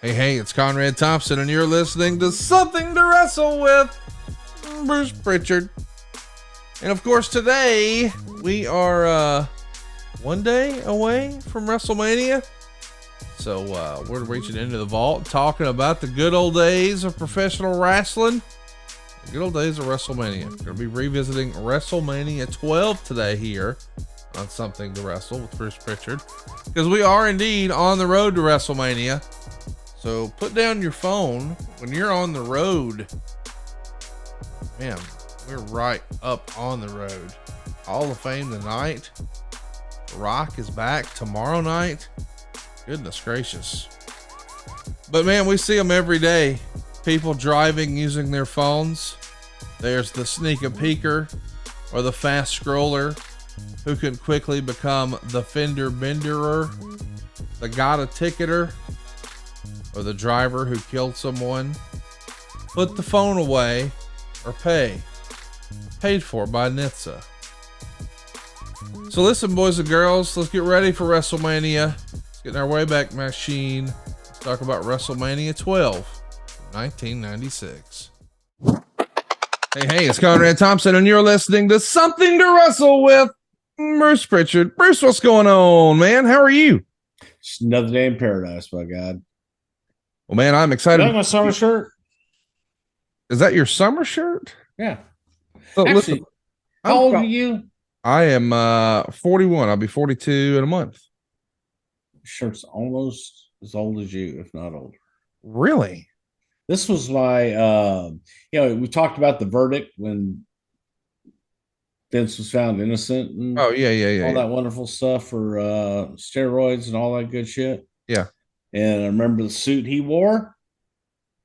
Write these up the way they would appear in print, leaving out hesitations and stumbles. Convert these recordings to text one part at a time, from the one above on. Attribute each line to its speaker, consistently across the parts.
Speaker 1: Hey, it's Conrad Thompson, and you're listening to Something to Wrestle with Bruce Prichard. And of course, today we are one day away from WrestleMania. So we're reaching into the vault, talking about the good old days of professional wrestling, the good old days of WrestleMania. We're going to be revisiting WrestleMania 12 today here on Something to Wrestle with Bruce Prichard, because we are indeed on the road to WrestleMania. So put down your phone when you're on the road. Man, we're right up on the road. Hall of Fame tonight. Rock is back tomorrow night. Goodness gracious. But man, we see them every day. People driving using their phones. There's the sneak a peeker or the fast scroller who can quickly become the fender-bender-er, the got a ticketer, or the driver who killed someone. Put the phone away or pay. Paid for by NHTSA. So listen, boys and girls, let's get ready for WrestleMania. Let's get in our Wayback Machine. Let's talk about WrestleMania 12, 1996. Hey, it's Conrad Thompson, and you're listening to Something to Wrestle with Bruce Prichard. Bruce, what's going on, man? How are you?
Speaker 2: Just another day in paradise, by God.
Speaker 1: Well, man, I'm excited.
Speaker 2: You like my summer shirt?
Speaker 1: Is that your summer shirt?
Speaker 2: Yeah.
Speaker 1: So,
Speaker 2: Actually,
Speaker 1: listen,
Speaker 2: how old are you?
Speaker 1: I am 41. I'll be 42 in a month.
Speaker 2: Shirt's almost as old as you, if not older.
Speaker 1: Really?
Speaker 2: This was my, we talked about the verdict when Vince was found innocent and
Speaker 1: Oh, yeah.
Speaker 2: all that wonderful stuff for steroids and all that good shit.
Speaker 1: Yeah.
Speaker 2: And I remember the suit he wore,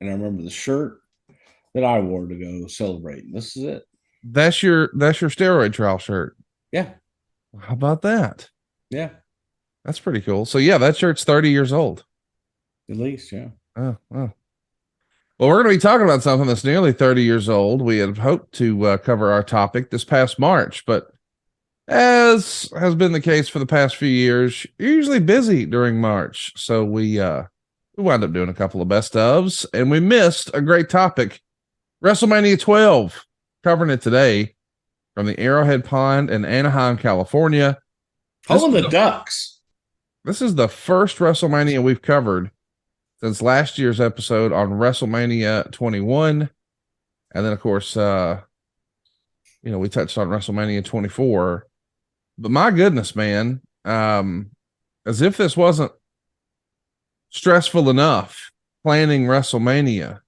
Speaker 2: and I remember the shirt that I wore to go celebrate. And this is it.
Speaker 1: That's your steroid trial shirt.
Speaker 2: Yeah.
Speaker 1: How about that?
Speaker 2: Yeah.
Speaker 1: That's pretty cool. So yeah, that shirt's 30 years old.
Speaker 2: At least, yeah.
Speaker 1: Oh. Well, we're going to be talking about something that's nearly 30 years old. We had hoped to cover our topic this past March, but as has been the case for the past few years, you're usually busy during March. So we wound up doing a couple of best ofs, and we missed a great topic. WrestleMania 12, covering it today from the Arrowhead Pond in Anaheim, California.
Speaker 2: Home of the Ducks.
Speaker 1: This is the first WrestleMania we've covered since last year's episode on WrestleMania 21. And then, of course, we touched on WrestleMania 24. But my goodness, man, as if this wasn't stressful enough planning WrestleMania,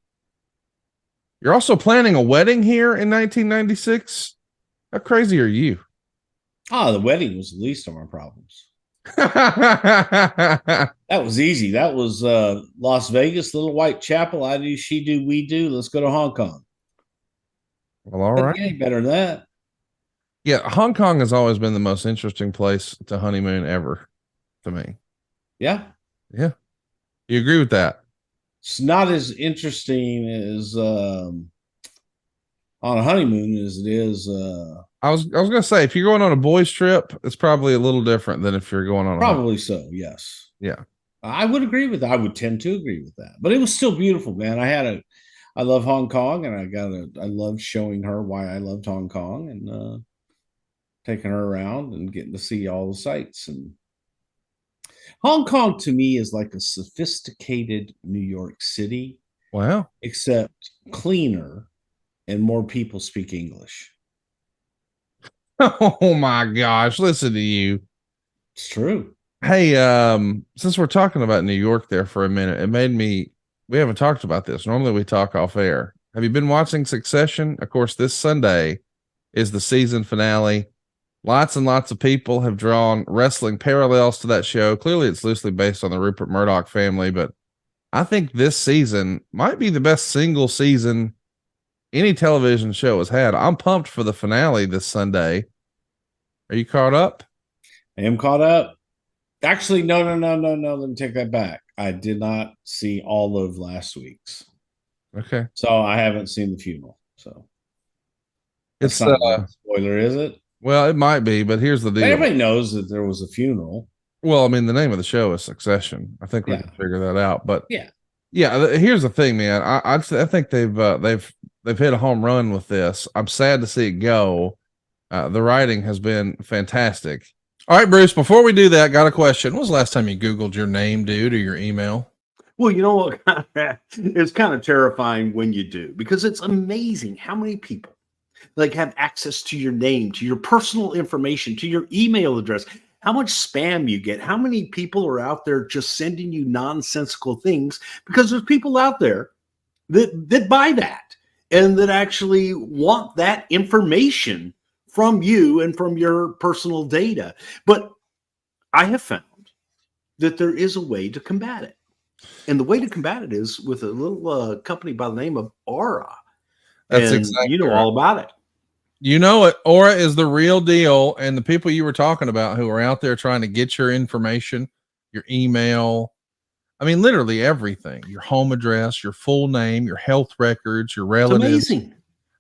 Speaker 1: you're also planning a wedding here in 1996. How crazy are you?
Speaker 2: The wedding was the least of our problems. That was easy. That was Las Vegas, Little White Chapel. I do, she do, we do. Let's go to Hong Kong.
Speaker 1: Well, all right.
Speaker 2: Any better than that?
Speaker 1: Yeah, Hong Kong has always been the most interesting place to honeymoon ever to me.
Speaker 2: Yeah.
Speaker 1: Yeah. You agree with that?
Speaker 2: It's not as interesting as on a honeymoon as it is.
Speaker 1: I was gonna say, if you're going on a boys trip, it's probably a little different than if you're going on
Speaker 2: probably so, yes.
Speaker 1: Yeah.
Speaker 2: I would agree with that. I would tend to agree with that. But it was still beautiful, man. I love Hong Kong, and I loved showing her why I loved Hong Kong and taking her around and getting to see all the sights. And Hong Kong to me is like a sophisticated New York City.
Speaker 1: Wow.
Speaker 2: Except cleaner and more people speak English.
Speaker 1: Oh my gosh, listen to you.
Speaker 2: It's true.
Speaker 1: Hey, since we're talking about New York there for a minute, we haven't talked about this. Normally we talk off air. Have you been watching Succession? Of course, this Sunday is the season finale. Lots and lots of people have drawn wrestling parallels to that show. Clearly, it's loosely based on the Rupert Murdoch family, but I think this season might be the best single season any television show has had. I'm pumped for the finale this Sunday. Are you caught up?
Speaker 2: I am caught up. Actually, no. Let me take that back. I did not see all of last week's.
Speaker 1: Okay.
Speaker 2: So I haven't seen the funeral. So
Speaker 1: it's
Speaker 2: not a spoiler, is it?
Speaker 1: Well, it might be, but here's the deal.
Speaker 2: Everybody knows that there was a funeral.
Speaker 1: Well, I mean, the name of the show is Succession. I think we can figure that out. But
Speaker 2: yeah,
Speaker 1: Yeah, here's the thing, man. I think they've hit a home run with this. I'm sad to see it go. The writing has been fantastic. All right, Bruce, before we do that, got a question. When was the last time you Googled your name, dude, or your email?
Speaker 3: Well, you know what? It's kind of terrifying when you do, because it's amazing how many people like have access to your name, to your personal information, to your email address, how much spam you get, how many people are out there just sending you nonsensical things, because there's people out there that buy that and that actually want that information from you and from your personal data. But I have found that there is a way to combat it. And the way to combat it is with a little company by the name of Aura.
Speaker 1: That's
Speaker 3: And
Speaker 1: exactly
Speaker 3: you know
Speaker 1: right.
Speaker 3: all about it.
Speaker 1: You know it. Aura is the real deal. And the people you were talking about who are out there trying to get your information, your email, I mean, literally everything, your home address, your full name, your health records, your
Speaker 3: It's
Speaker 1: relatives.
Speaker 3: amazing.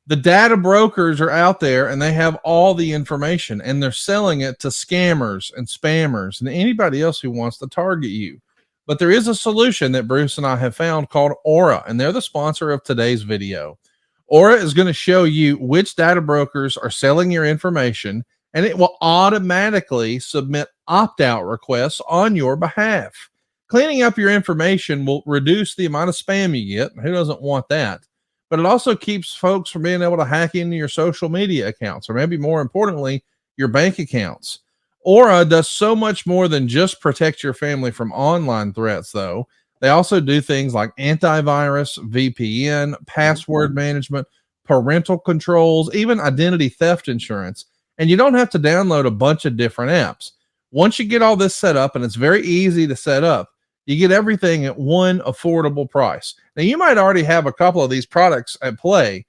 Speaker 1: The data brokers are out there and they have all the information and they're selling it to scammers and spammers and anybody else who wants to target you. But there is a solution that Bruce and I have found called Aura, and they're the sponsor of today's video. Aura is going to show you which data brokers are selling your information, and it will automatically submit opt-out requests on your behalf. Cleaning up your information will reduce the amount of spam you get. Who doesn't want that? But it also keeps folks from being able to hack into your social media accounts, or maybe more importantly, your bank accounts. Aura does so much more than just protect your family from online threats, though. They also do things like antivirus, VPN, password management, parental controls, even identity theft insurance. And you don't have to download a bunch of different apps. Once you get all this set up, and it's very easy to set up, you get everything at one affordable price. Now, you might already have a couple of these products at play,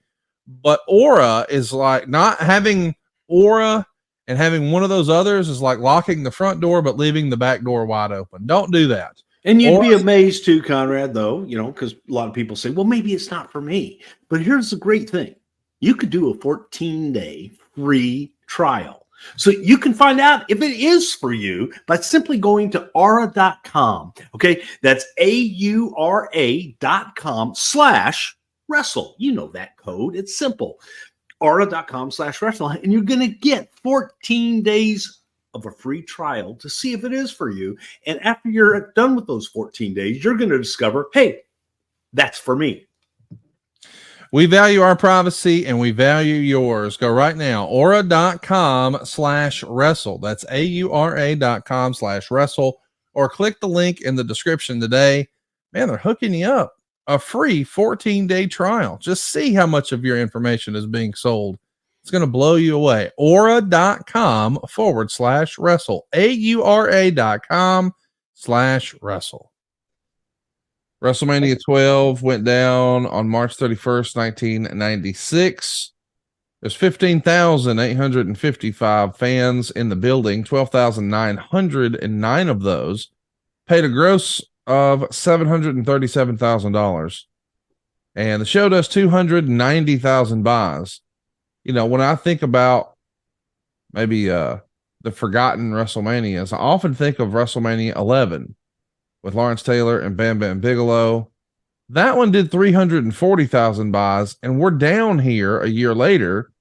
Speaker 1: but Aura is like not having Aura and having one of those others is like locking the front door, but leaving the back door wide open. Don't do that.
Speaker 3: And you'd be
Speaker 1: Aura's-
Speaker 3: amazed too, Conrad, though, because a lot of people say, well, maybe it's not for me. But here's the great thing. You could do a 14-day free trial. So you can find out if it is for you by simply going to aura.com. Okay. That's aura.com/wrestle. You know that code. It's simple. aura.com/wrestle. And you're going to get 14 days of a free trial to see if it is for you. And after you're done with those 14 days, you're going to discover, hey, that's for me.
Speaker 1: We value our privacy and we value yours. Go right now, aura.com/wrestle. That's aura.com/wrestle, or click the link in the description today. Man, they're hooking you up. A free 14-day trial. Just see how much of your information is being sold. It's going to blow you away. Aura.com/wrestle. aura.com/wrestle. WrestleMania 12 went down on March 31st, 1996. There's 15,855 fans in the building. 12,909 of those paid a gross of $737,000. And the show does 290,000 buys. You know, when I think about maybe the forgotten WrestleManias, I often think of WrestleMania 11 with Lawrence Taylor and Bam Bam Bigelow. That one did 340,000 buys, and we're down here a year later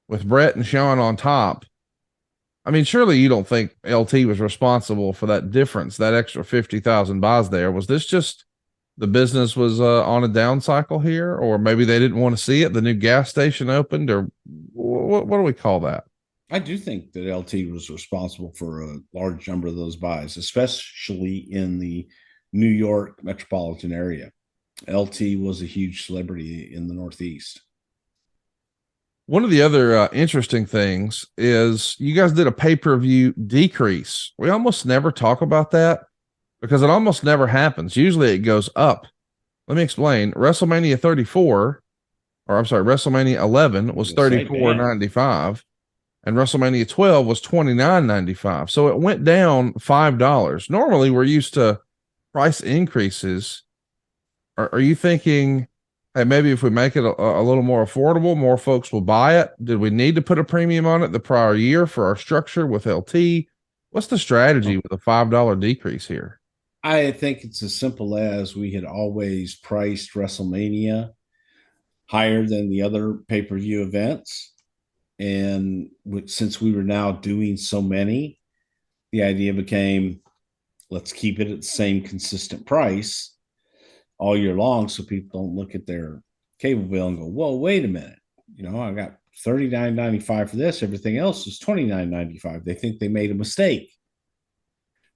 Speaker 1: with Bret and Shawn on top. I mean, surely you don't think LT was responsible for that difference, that extra 50,000 buys there. Was this just the business was on a down cycle here, or maybe they didn't want to see it? The new gas station opened, or what do we call that?
Speaker 2: I do think that LT was responsible for a large number of those buys, especially in the New York metropolitan area. LT was a huge celebrity in the Northeast.
Speaker 1: One of the other interesting things is you guys did a pay-per-view decrease. We almost never talk about that because it almost never happens. Usually it goes up. Let me explain. WrestleMania 11 was $34.95. And WrestleMania 12 was $29.95. So it went down $5. Normally we're used to price increases. Are you thinking, hey, maybe if we make it a little more affordable, more folks will buy it? Did we need to put a premium on it the prior year for our structure with LT? What's the strategy with a $5 decrease here?
Speaker 2: I think it's as simple as we had always priced WrestleMania higher than the other pay-per-view events. And since we were now doing so many, the idea became, let's keep it at the same consistent price all year long so people don't look at their cable bill and go, whoa, wait a minute. I got $39.95 for this. Everything else is $29.95. They think they made a mistake.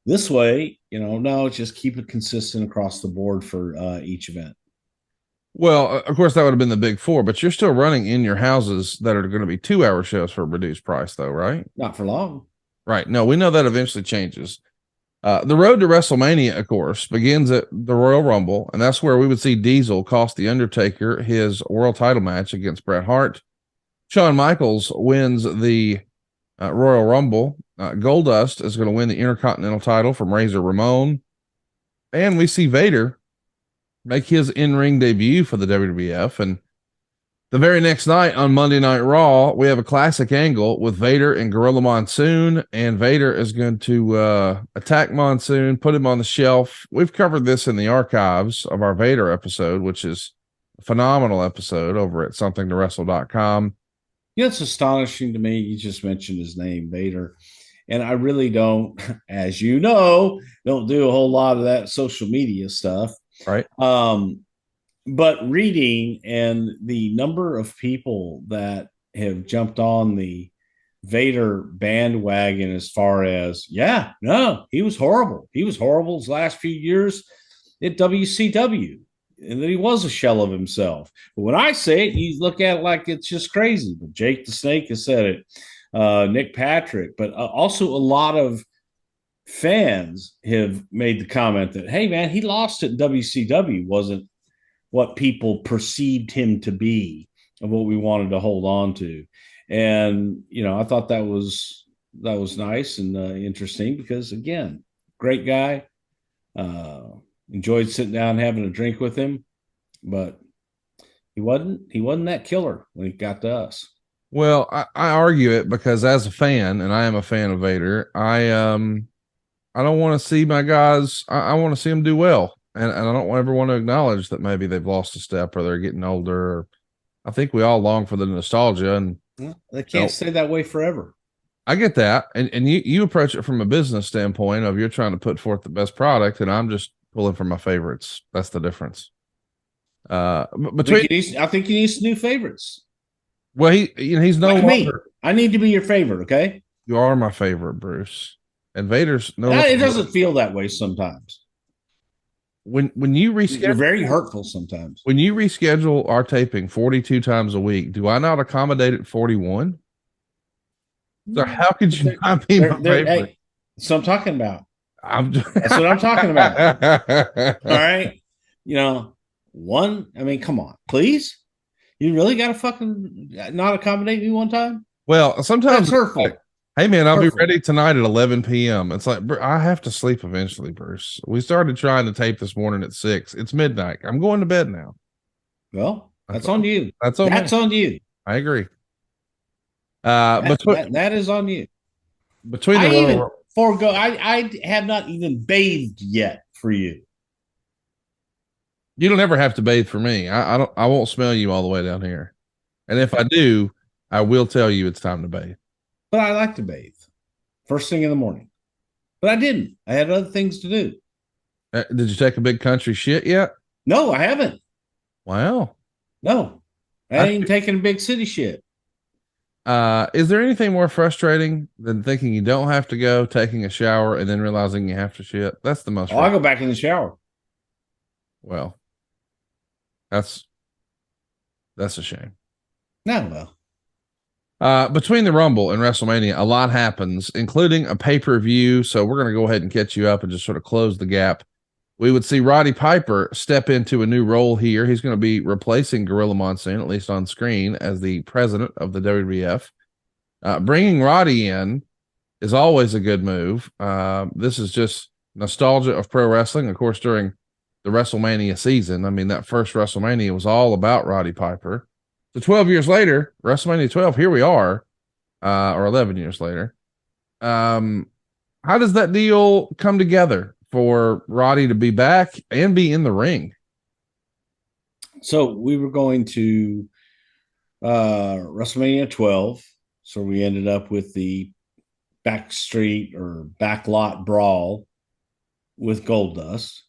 Speaker 2: This way, no, just keep it consistent across the board for each event.
Speaker 1: Well, of course, that would have been the big four, but you're still running in your houses that are going to be 2-hour shows for a reduced price, though, right?
Speaker 2: Not for long.
Speaker 1: Right. No, we know that eventually changes. The road to WrestleMania, of course, begins at the Royal Rumble, and that's where we would see Diesel cost The Undertaker his world title match against Bret Hart. Shawn Michaels wins the Royal Rumble. Goldust is going to win the Intercontinental title from Razor Ramon. And we see Vader make his in-ring debut for the WWF. And the very next night on Monday Night Raw, we have a classic angle with Vader and Gorilla Monsoon. And Vader is going to attack Monsoon, put him on the shelf. We've covered this in the archives of our Vader episode, which is a phenomenal episode over at somethingtowrestle.com.
Speaker 2: It's astonishing to me. You just mentioned his name, Vader. And I really don't, as you know, don't do a whole lot of that social media stuff.
Speaker 1: Right.
Speaker 2: But reading and the number of people that have jumped on the Vader bandwagon as far as, he was horrible. He was horrible his last few years at WCW. And that he was a shell of himself. But when I say it, you look at it like it's just crazy. But Jake the Snake has said it, Nick Patrick, but also a lot of fans have made the comment that, hey, man, he lost at WCW wasn't what people perceived him to be and what we wanted to hold on to. And, I thought that was nice and interesting because, again, great guy. Enjoyed sitting down and having a drink with him, but he wasn't that killer when he got to us.
Speaker 1: Well, I argue it because as a fan, and I am a fan of Vader, I don't want to see my guys. I want to see them do well, and I don't ever want to acknowledge that maybe they've lost a step or they're getting older. I think we all long for the nostalgia, and
Speaker 2: they can't stay that way forever.
Speaker 1: I get that, and you approach it from a business standpoint of you're trying to put forth the best product, and I'm just pulling from my favorites. That's the difference. Between,
Speaker 2: I think he needs new favorites.
Speaker 1: Well, he's no longer.
Speaker 2: Me. I need to be your favorite, okay?
Speaker 1: You are my favorite, Bruce. And Vader's no.
Speaker 2: It doesn't feel that way sometimes.
Speaker 1: When you reschedule,
Speaker 2: you're very hurtful sometimes.
Speaker 1: When you reschedule our taping 42 times a week, do I not accommodate it 41? So how could you not be my favorite?
Speaker 2: Hey, that's what I'm talking about. That's what I'm talking about. All right. Come on, please. You really got to fucking not accommodate me one time?
Speaker 1: Well, sometimes
Speaker 2: that's hurtful.
Speaker 1: Like, hey, man, I'll be ready tonight at 11 p.m. It's like, I have to sleep eventually, Bruce. We started trying to tape this morning at 6. It's midnight. I'm going to bed now.
Speaker 2: Well, that's on you.
Speaker 1: That's on
Speaker 2: you.
Speaker 1: I agree.
Speaker 2: That is on you.
Speaker 1: Between
Speaker 2: I have not even bathed yet for you.
Speaker 1: You don't ever have to bathe for me. I won't smell you all the way down here. And if I do, I will tell you it's time to bathe.
Speaker 2: But I like to bathe first thing in the morning. But I didn't. I had other things to do.
Speaker 1: Did you take a big country shit yet?
Speaker 2: No, I haven't.
Speaker 1: Wow.
Speaker 2: No. I ain't taking a big city shit.
Speaker 1: Is there anything more frustrating than thinking you don't have to go, taking a shower, and then realizing you have to shit? That's the most.
Speaker 2: I go back in the shower.
Speaker 1: Well, that's a shame.
Speaker 2: No, well.
Speaker 1: Between the Rumble and WrestleMania, a lot happens, including a pay-per-view. So we're going to go ahead and catch you up and just sort of close the gap. We would see Roddy Piper step into a new role here. He's going to be replacing Gorilla Monsoon, at least on screen, as the president of the WWF. Bringing Roddy in is always a good move. This is just nostalgia of pro wrestling. Of course, during the WrestleMania season, I mean, that first WrestleMania was all about Roddy Piper. So 12 years later, WrestleMania 12, here we are, or 11 years later. How does that deal come together for Roddy to be back and be in the ring?
Speaker 2: So we were going to WrestleMania 12. So we ended up with the Backstreet or Backlot Brawl with Goldust.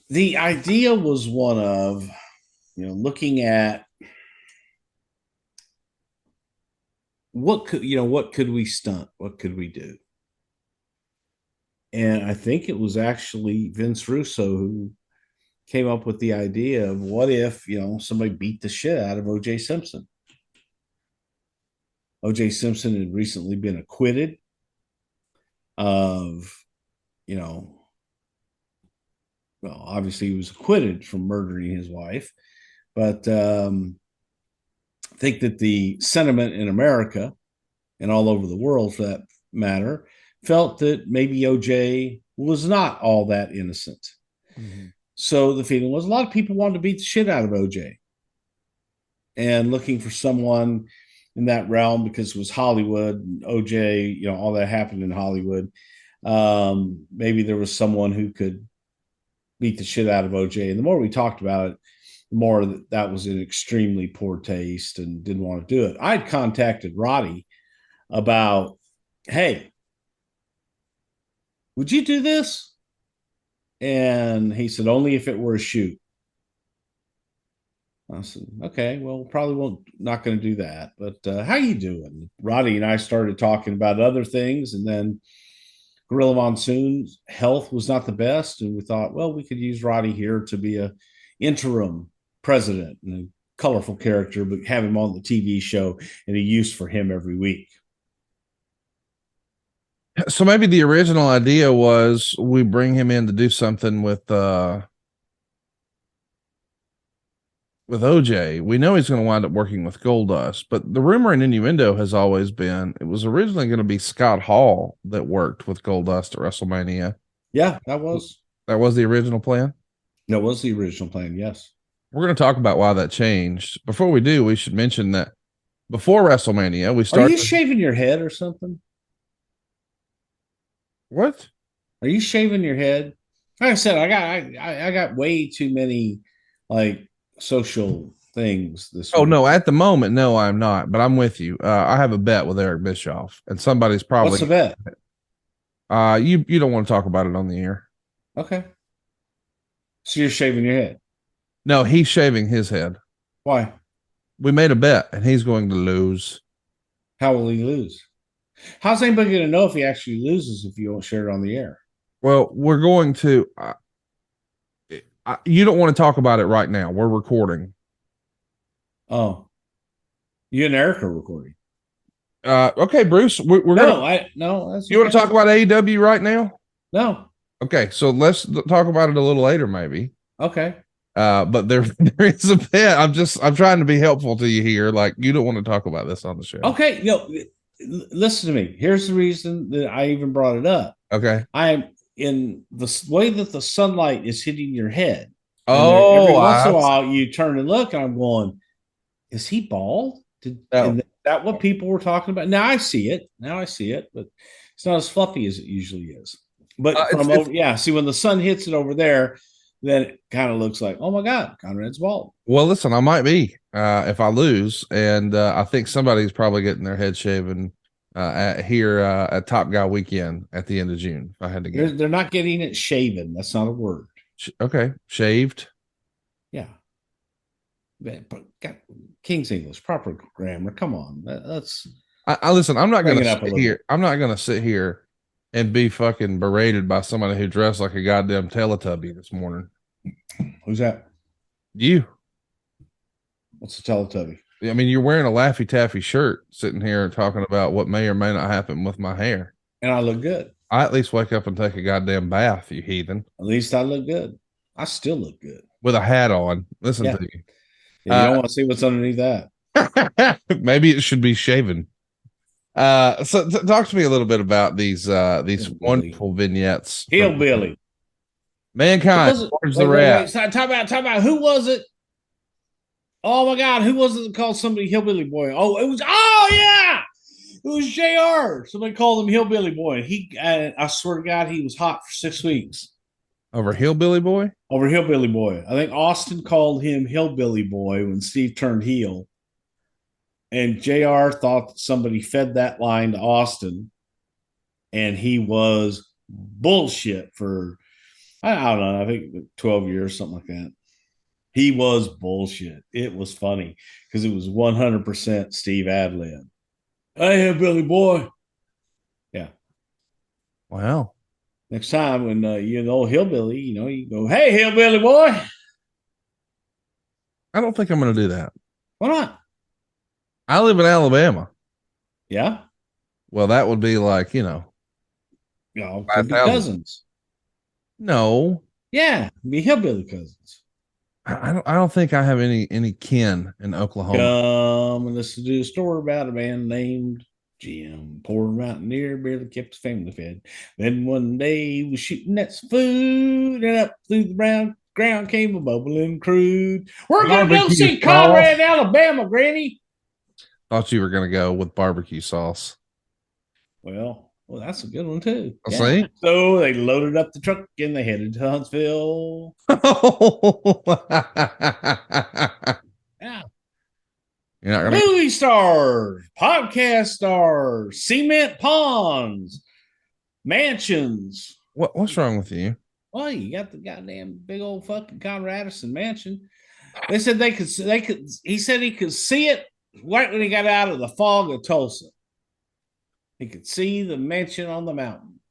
Speaker 2: The idea was one of, looking at what could we stunt? What could we do? And I think it was actually Vince Russo who came up with the idea of what if, somebody beat the shit out of O.J. Simpson. O.J. Simpson had recently been acquitted of, well, obviously he was acquitted from murdering his wife, but I think that the sentiment in America and all over the world, for that matter, felt that maybe OJ was not all that innocent. Mm-hmm. So the feeling was a lot of people wanted to beat the shit out of OJ and looking for someone in that realm because it was Hollywood, OJ, all that happened in Hollywood. Maybe there was someone who could beat the shit out of OJ. And the more we talked about it, the more that was in extremely poor taste and didn't want to do it. I'd contacted Roddy about, hey, would you do this? And he said, only if it were a shoot. I said, okay, well, probably not going to do that. But how you doing? Roddy and I started talking about other things, and then Gorilla Monsoon's health was not the best, and we thought, well, we could use Roddy here to be a interim president and a colorful character, but have him on the TV show and a use for him every week.
Speaker 1: So maybe the original idea was we bring him in to do something with OJ. We know he's going to wind up working with Goldust, but the rumor and innuendo has always been it was originally going to be Scott Hall that worked with Goldust at WrestleMania.
Speaker 2: Yeah, that was
Speaker 1: the original plan.
Speaker 2: That was the original plan. Yes.
Speaker 1: We're going to talk about why that changed. Before we do, we should mention that before WrestleMania, we started.
Speaker 2: Are you shaving your head or something?
Speaker 1: What?
Speaker 2: Are you shaving your head? Like I said, I got way too many like social things this week.
Speaker 1: No, at the moment, no, I'm not, but I'm with you. I have a bet with Eric Bischoff, and somebody's probably.
Speaker 2: What's the bet?
Speaker 1: You don't want to talk about it on the air.
Speaker 2: Okay. So you're shaving your head?
Speaker 1: No, he's shaving his head.
Speaker 2: Why?
Speaker 1: We made a bet, and he's going to lose.
Speaker 2: How will he lose? How's anybody going to know if he actually loses if you don't share it on the air?
Speaker 1: Well, we're going to. You don't want to talk about it right now. We're recording.
Speaker 2: Oh, you and Eric are recording.
Speaker 1: Okay, Bruce. We're gonna. You want to talk about AEW right now?
Speaker 2: No.
Speaker 1: Okay, so let's talk about it a little later, maybe.
Speaker 2: Okay.
Speaker 1: But there is a bet. I'm trying to be helpful to you here. Like, you don't want to talk about this on the show.
Speaker 2: Okay. Listen to me. Here's the reason that I even brought it up.
Speaker 1: Okay.
Speaker 2: I'm in the way that the sunlight is hitting your head.
Speaker 1: Oh,
Speaker 2: every once in a while you turn and look, and I'm going, is he bald? Is that what people were talking about? Now I see it, but it's not as fluffy as it usually is. But see, when the sun hits it over there, then it kind of looks like, oh my God, Conrad's bald.
Speaker 1: Well, listen, I might be if I lose, and I think somebody's probably getting their head shaven at Top Guy Weekend at the end of June. If I had to guess.
Speaker 2: They're not getting it shaven. That's not a word.
Speaker 1: Okay, shaved.
Speaker 2: Yeah. But King's English, proper grammar. Come on,
Speaker 1: I listen. I'm not going to sit here. I'm not going to sit here and be fucking berated by somebody who dressed like a goddamn Teletubby this morning.
Speaker 2: Who's that?
Speaker 1: You.
Speaker 2: What's a Teletubby?
Speaker 1: I mean, you're wearing a Laffy Taffy shirt, sitting here talking about what may or may not happen with my hair.
Speaker 2: And I look good.
Speaker 1: I at least wake up and take a goddamn bath, you heathen.
Speaker 2: At least I look good. I still look good
Speaker 1: with a hat on. Listen to you.
Speaker 2: Yeah, you don't want to see what's underneath that.
Speaker 1: Maybe it should be shaven. So talk to me a little bit about these wonderful vignettes.
Speaker 2: Hillbilly.
Speaker 1: Mankind.
Speaker 2: Wait, talk about who was it? Oh my God, who was it that called somebody Hillbilly Boy? Oh, it was. Oh yeah, Who's JR? Somebody called him Hillbilly Boy. I swear to God, he was hot for 6 weeks.
Speaker 1: Over Hillbilly Boy?
Speaker 2: Over Hillbilly Boy. I think Austin called him Hillbilly Boy when Steve turned heel. And JR thought that somebody fed that line to Austin. And he was bullshit for, I don't know, I think 12 years, something like that. He was bullshit. It was funny because it was 100% Steve ad-lib. Hey, Hillbilly Boy. Yeah.
Speaker 1: Wow.
Speaker 2: Next time when you're an old hillbilly, you go, hey, Hillbilly Boy.
Speaker 1: I don't think I'm going to do that.
Speaker 2: Why not?
Speaker 1: I live in Alabama.
Speaker 2: Yeah.
Speaker 1: Well, that would be like,
Speaker 2: Could be cousins.
Speaker 1: No.
Speaker 2: Yeah, be hillbilly cousins.
Speaker 1: I don't think I have any kin in Oklahoma.
Speaker 2: Come and listen to a story about a man named Jim. Poor mountaineer barely kept his family fed. Then one day he was shooting at some food, and up through the ground came a bubbling crude. We're gonna go see Conrad, Alabama, Granny.
Speaker 1: Thought you were gonna go with barbecue sauce.
Speaker 2: Well, that's a good one too.
Speaker 1: Yeah. See?
Speaker 2: So they loaded up the truck and they headed to Huntsville. Yeah. You're not gonna... Movie stars, podcast stars, cement ponds, mansions.
Speaker 1: What's wrong with you?
Speaker 2: Well, you got the goddamn big old fucking Conradison mansion. They said he said he could see it right when he got out of the fog of Tulsa. He could see the mansion on the mountain.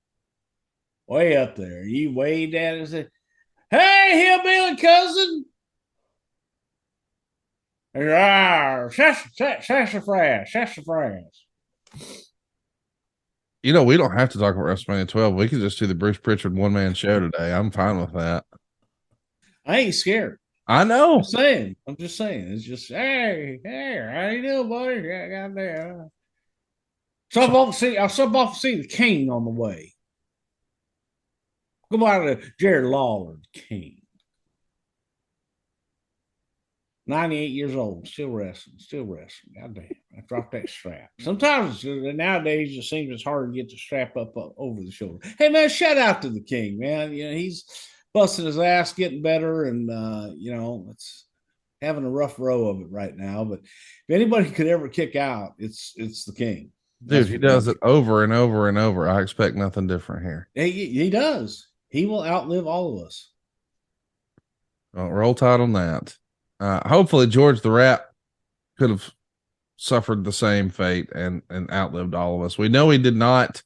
Speaker 2: Way up there. He waved at it and said, hey, hillbilly cousin. Sassafras.
Speaker 1: We don't have to talk about WrestleMania 12. We could just do the Bruce Prichard one-man show today. I'm fine with that.
Speaker 2: I ain't scared.
Speaker 1: I know.
Speaker 2: I'm just saying. It's just, hey, how you doing, buddy? Goddamn. I'll sub off to see the King on the way. Come out of Jerry Lawler, the King. 98 years old, still wrestling. Goddamn, I dropped that strap. Sometimes nowadays it seems it's hard to get the strap up over the shoulder. Hey man, shout out to the King, man. He's busting his ass, getting better, and it's having a rough row of it right now. But if anybody could ever kick out, it's the King.
Speaker 1: Dude, he does it over and over and over. I expect nothing different here.
Speaker 2: He does. He will outlive all of us.
Speaker 1: Well, roll tide on that. Hopefully George the Rat could have suffered the same fate and outlived all of us. We know he did not.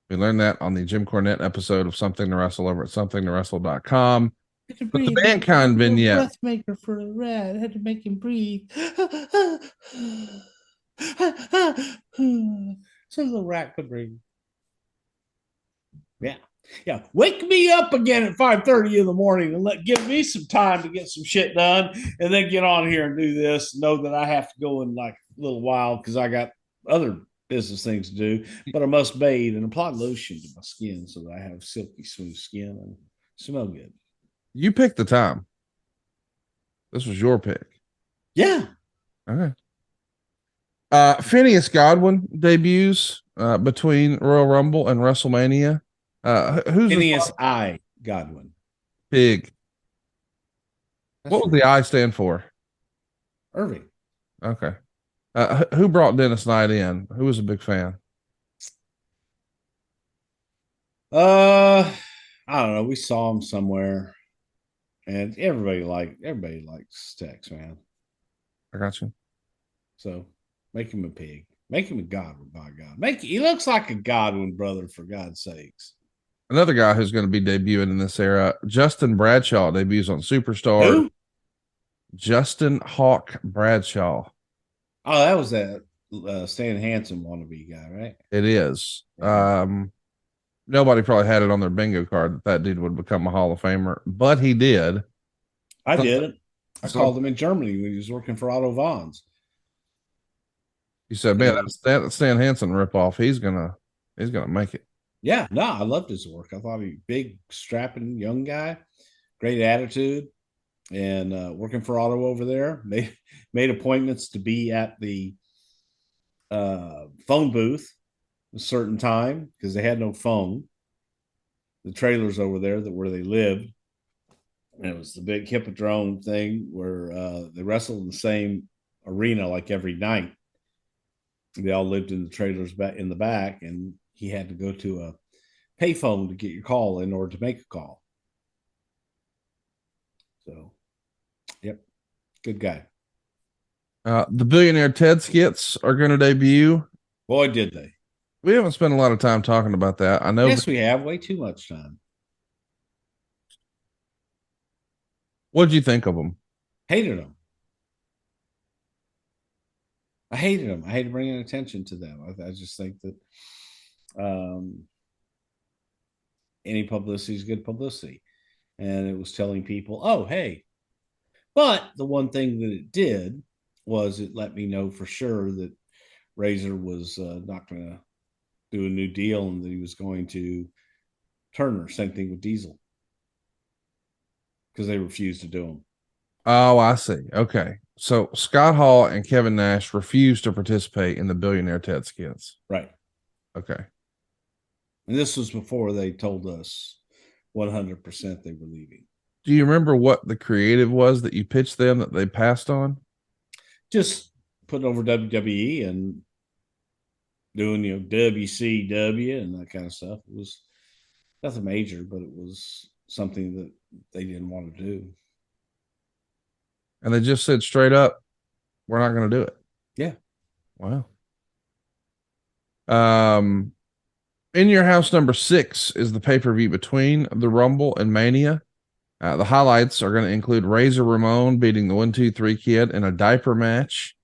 Speaker 1: We learned that on the Jim Cornette episode of Something to Wrestle over at somethingtowrestle.com. But the Mankind vignette.
Speaker 2: Breath maker for the rat. I had to make him breathe. So the rat could breathe. Yeah. Wake me up again at 5:30 in the morning and give me some time to get some shit done, and then get on here and do this. Know that I have to go in like a little while because I got other business things to do. But I must bathe and apply lotion to my skin so that I have silky smooth skin and smell good.
Speaker 1: You picked the time. This was your pick.
Speaker 2: Yeah.
Speaker 1: Okay. Phineas Godwin debuts between Royal Rumble and WrestleMania. Who's
Speaker 2: Phineas I Godwin?
Speaker 1: Pig. What would the I stand for?
Speaker 2: Irving.
Speaker 1: Okay. Who brought Dennis Knight in? Who was a big fan?
Speaker 2: I don't know. We saw him somewhere, and everybody likes Tex, man.
Speaker 1: I got you.
Speaker 2: So make him a pig. Make him a Godwin, by God. He looks like a Godwin brother, for God's sakes.
Speaker 1: Another guy who's going to be debuting in this era, Justin Bradshaw, debuts on Superstar.
Speaker 2: Who?
Speaker 1: Justin Hawk Bradshaw.
Speaker 2: Oh, that was that Stan Hansen wannabe guy, right?
Speaker 1: It is. Nobody probably had it on their bingo card that dude would become a Hall of Famer, but he did.
Speaker 2: I did it. I called him in Germany when he was working for Otto Vons.
Speaker 1: You said, man, that Stan Hansen ripoff, he's gonna make it.
Speaker 2: Yeah, no, I loved his work. I thought he was a big, strapping young guy, great attitude, and working for Otto over there. Made appointments to be at the phone booth a certain time because they had no phone. The trailers over there where they lived. And it was the big hippodrome thing where they wrestled in the same arena like every night. They all lived in the trailers back in the back, and he had to go to a payphone to get your call in order to make a call. So, yep, good guy.
Speaker 1: The Billionaire Ted skits are going to debut.
Speaker 2: Boy, did they.
Speaker 1: We haven't spent a lot of time talking about that. I know.
Speaker 2: Yes, we have way too much time.
Speaker 1: What'd you think of them?
Speaker 2: Hated them. I hated them. I hated bringing attention to them. I just think that any publicity is good publicity. And it was telling people, oh, hey. But the one thing that it did was it let me know for sure that Razer was not going to do a new deal and that he was going to Turner. Same thing with Diesel. Because they refused to do them.
Speaker 1: Oh, I see. Okay. So Scott Hall and Kevin Nash refused to participate in the Billionaire Ted skits.
Speaker 2: Right.
Speaker 1: Okay.
Speaker 2: And this was before they told us 100% they were leaving.
Speaker 1: Do you remember what the creative was that you pitched them that they passed on?
Speaker 2: Just putting over WWE and doing, WCW and that kind of stuff. It was nothing major, but it was something that they didn't want to do.
Speaker 1: And they just said straight up, we're not going to do it.
Speaker 2: Yeah.
Speaker 1: Wow. In Your House number 6 is the pay-per-view between the Rumble and Mania. The highlights are going to include Razor Ramon beating the 1-2-3 Kid in a diaper match.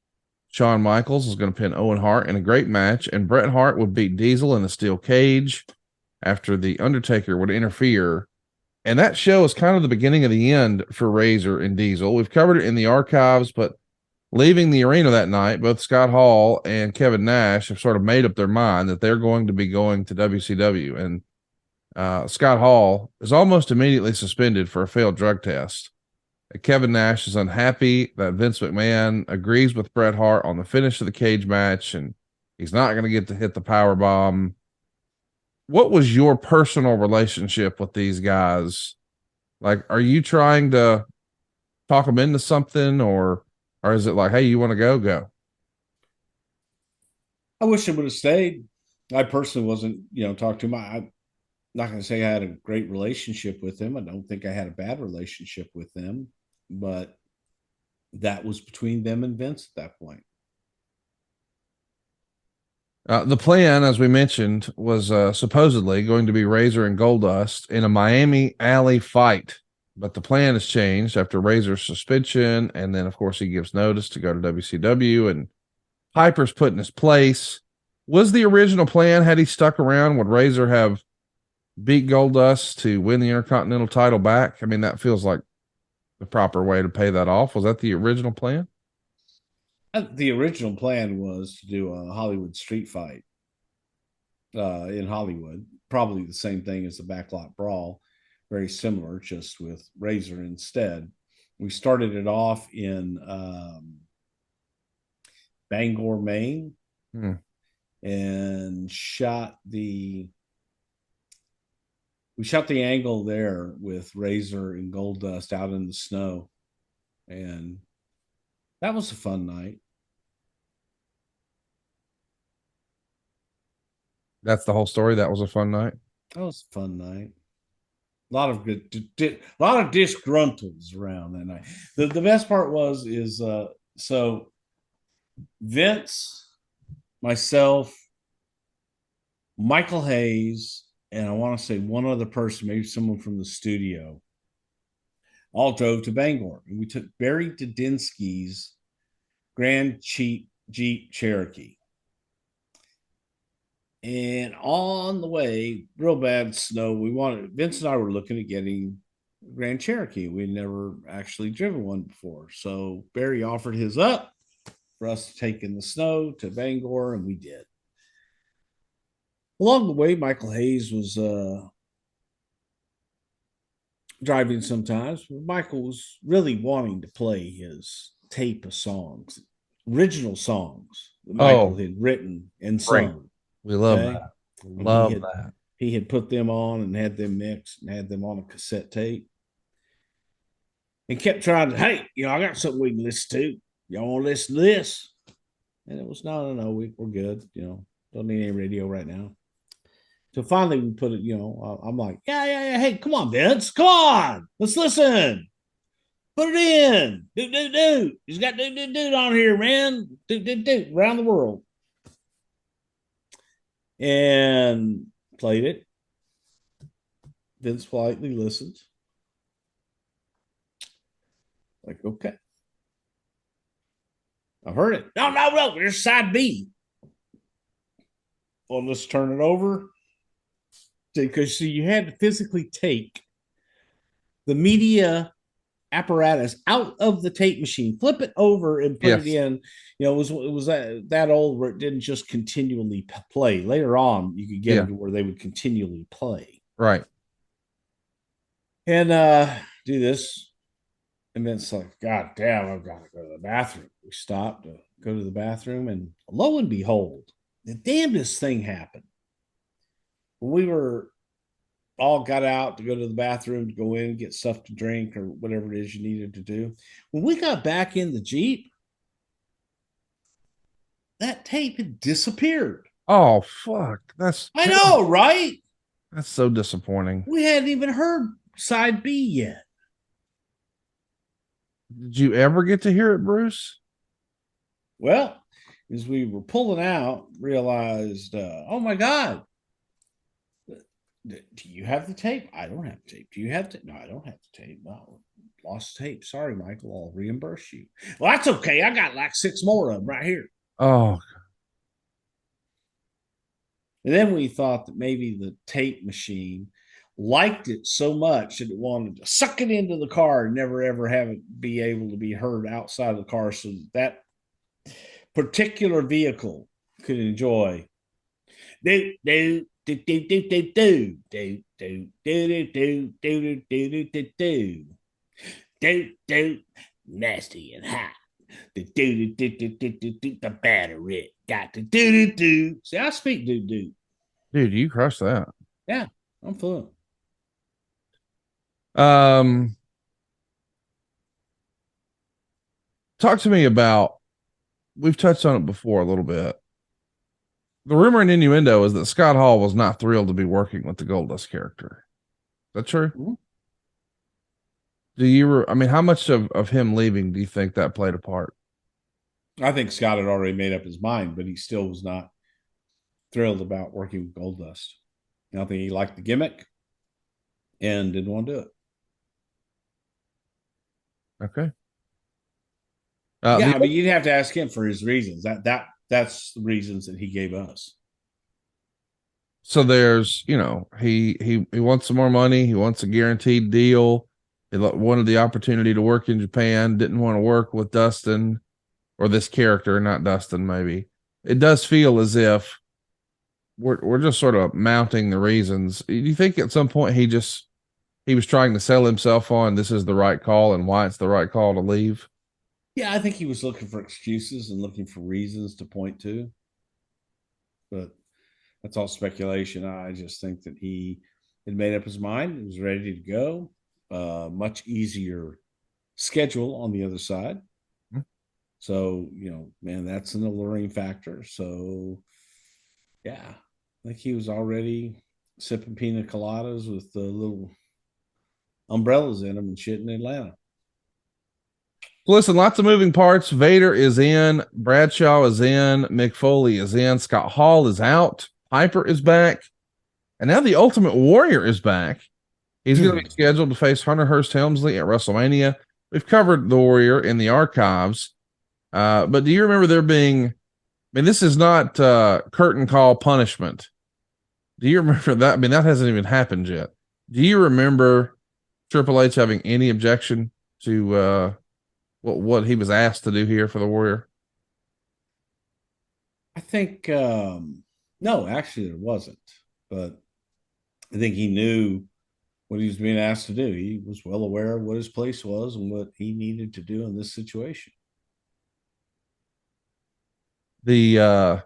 Speaker 1: Shawn Michaels is going to pin Owen Hart in a great match, and Bret Hart would beat Diesel in a steel cage after the Undertaker would interfere. And that show is kind of the beginning of the end for Razor and Diesel. We've covered it in the archives, but leaving the arena that night, both Scott Hall and Kevin Nash have sort of made up their mind that they're going to be going to WCW. And Scott Hall is almost immediately suspended for a failed drug test. Kevin Nash is unhappy that Vince McMahon agrees with Bret Hart on the finish of the cage match, and he's not going to get to hit the power bomb. What was your personal relationship with these guys? Like, are you trying to talk them into something, or is it like, hey, you want to go, go?
Speaker 2: I wish it would have stayed. I personally wasn't, talking to him. I'm not going to say I had a great relationship with him. I don't think I had a bad relationship with them, but that was between them and Vince at that point.
Speaker 1: The plan, as we mentioned, was supposedly going to be Razor and Goldust in a Miami Alley fight. But the plan has changed after Razor's suspension. And then, of course, he gives notice to go to WCW, and Piper's put in his place. Was the original plan, had he stuck around, would Razor have beat Goldust to win the Intercontinental title back? I mean, that feels like the proper way to pay that off. Was that the original plan?
Speaker 2: The original plan was to do a Hollywood street fight in Hollywood. Probably the same thing as the Backlot Brawl. Very similar, just with Razor instead. We started it off in Bangor, Maine, and shot the angle there with Razor and Goldust out in the snow, and that was a fun night.
Speaker 1: That's the whole story. That was a fun night.
Speaker 2: That was a fun night. A lot of disgruntles around that night. The best part is so Vince, myself, Michael Hayes, and I want to say one other person, maybe someone from the studio, all drove to Bangor. And we took Barry Dudinsky's Grand Jeep Cherokee. And on the way, real bad snow. Vince and I were looking at getting Grand Cherokee. We'd never actually driven one before. So Barry offered his up for us to take in the snow to Bangor, and we did. Along the way, Michael Hayes was driving sometimes. Michael was really wanting to play his tape of songs, original songs that Michael
Speaker 1: Oh,
Speaker 2: had written and
Speaker 1: great.
Speaker 2: sung.
Speaker 1: We love
Speaker 2: Okay.
Speaker 1: that.
Speaker 2: And
Speaker 1: Love that.
Speaker 2: he had put them on and had them mixed and had them on a cassette tape. And kept trying to, hey, I got something we can listen to. Y'all want to listen to this? And it was no, we're good. Don't need any radio right now. So finally we put it, I'm like, yeah. Hey, come on, Vince. Come on. Let's listen. Put it in. Do. He's got do on here, man. Do around the world. And played it. Vince politely listened. Like, okay. I've heard it. No. There's side B. Well, let's turn it over. Because you had to physically take the media apparatus out of the tape machine, flip it over, and put it in. It was that old where it didn't just continually play. Later on, you could get them to where they would continually play.
Speaker 1: Right.
Speaker 2: And do this. And then it's like, God damn, I've got to go to the bathroom. We stopped to go to the bathroom, and lo and behold, the damnedest thing happened. When we were all got out to go to the bathroom to go in and get stuff to drink or whatever it is you needed to do. When we got back in the Jeep, that tape had disappeared.
Speaker 1: Oh, fuck.
Speaker 2: I know, right?
Speaker 1: That's so disappointing.
Speaker 2: We hadn't even heard side B yet.
Speaker 1: Did you ever get to hear it, Bruce?
Speaker 2: Well, as we were pulling out, realized, oh my God, do you have the tape? I don't have the tape. Do you have the No, I don't have the tape. No, lost tape. Sorry, Michael. I'll reimburse you. Well, that's okay. I got like 6 more of them right here.
Speaker 1: Oh.
Speaker 2: And then we thought that maybe the tape machine liked it so much that it wanted to suck it into the car and never ever have it be able to be heard outside of the car, so that particular vehicle could enjoy. Do nasty and hot. The battery got to do. See, I speak do.
Speaker 1: Dude, you crushed that.
Speaker 2: Yeah, I'm fluent.
Speaker 1: Talk to me about, we've touched on it before a little bit. The rumor and innuendo is that Scott Hall was not thrilled to be working with the Goldust character. Is that true?
Speaker 2: Mm-hmm.
Speaker 1: How much of him leaving do you think that played a part?
Speaker 2: I think Scott had already made up his mind, but he still was not thrilled about working with Goldust. I don't think he liked the gimmick and didn't want to do it.
Speaker 1: Okay.
Speaker 2: Yeah, you'd have to ask him for his reasons. That's the reasons that he gave us.
Speaker 1: So there's, he wants some more money. He wants a guaranteed deal. He wanted the opportunity to work in Japan. Didn't want to work with Dustin, or this character, not Dustin. Maybe it does feel as if we're just sort of mounting the reasons. Do you think at some point he was trying to sell himself on this is the right call and why it's the right call to leave?
Speaker 2: Yeah, I think he was looking for excuses and looking for reasons to point to. But that's all speculation. I just think that he had made up his mind. He was ready to go. Much easier schedule on the other side. Mm-hmm. So, man, that's an alluring factor. So, yeah, I think he was already sipping pina coladas with the little umbrellas in them and shit in Atlanta.
Speaker 1: Listen, lots of moving parts. Vader is in. Bradshaw is in. Mick Foley is in. Scott Hall is out. Piper is back. And now the Ultimate Warrior is back. He's going to be scheduled to face Hunter Hearst Helmsley at WrestleMania. We've covered the Warrior in the archives. But do you remember there being, this is not curtain call punishment. Do you remember that? That hasn't even happened yet. Do you remember Triple H having any objection to what he was asked to do here for the Warrior?
Speaker 2: I think, no, actually there wasn't. But I think he knew what he was being asked to do. He was well aware of what his place was and what he needed to do in this situation.
Speaker 1: The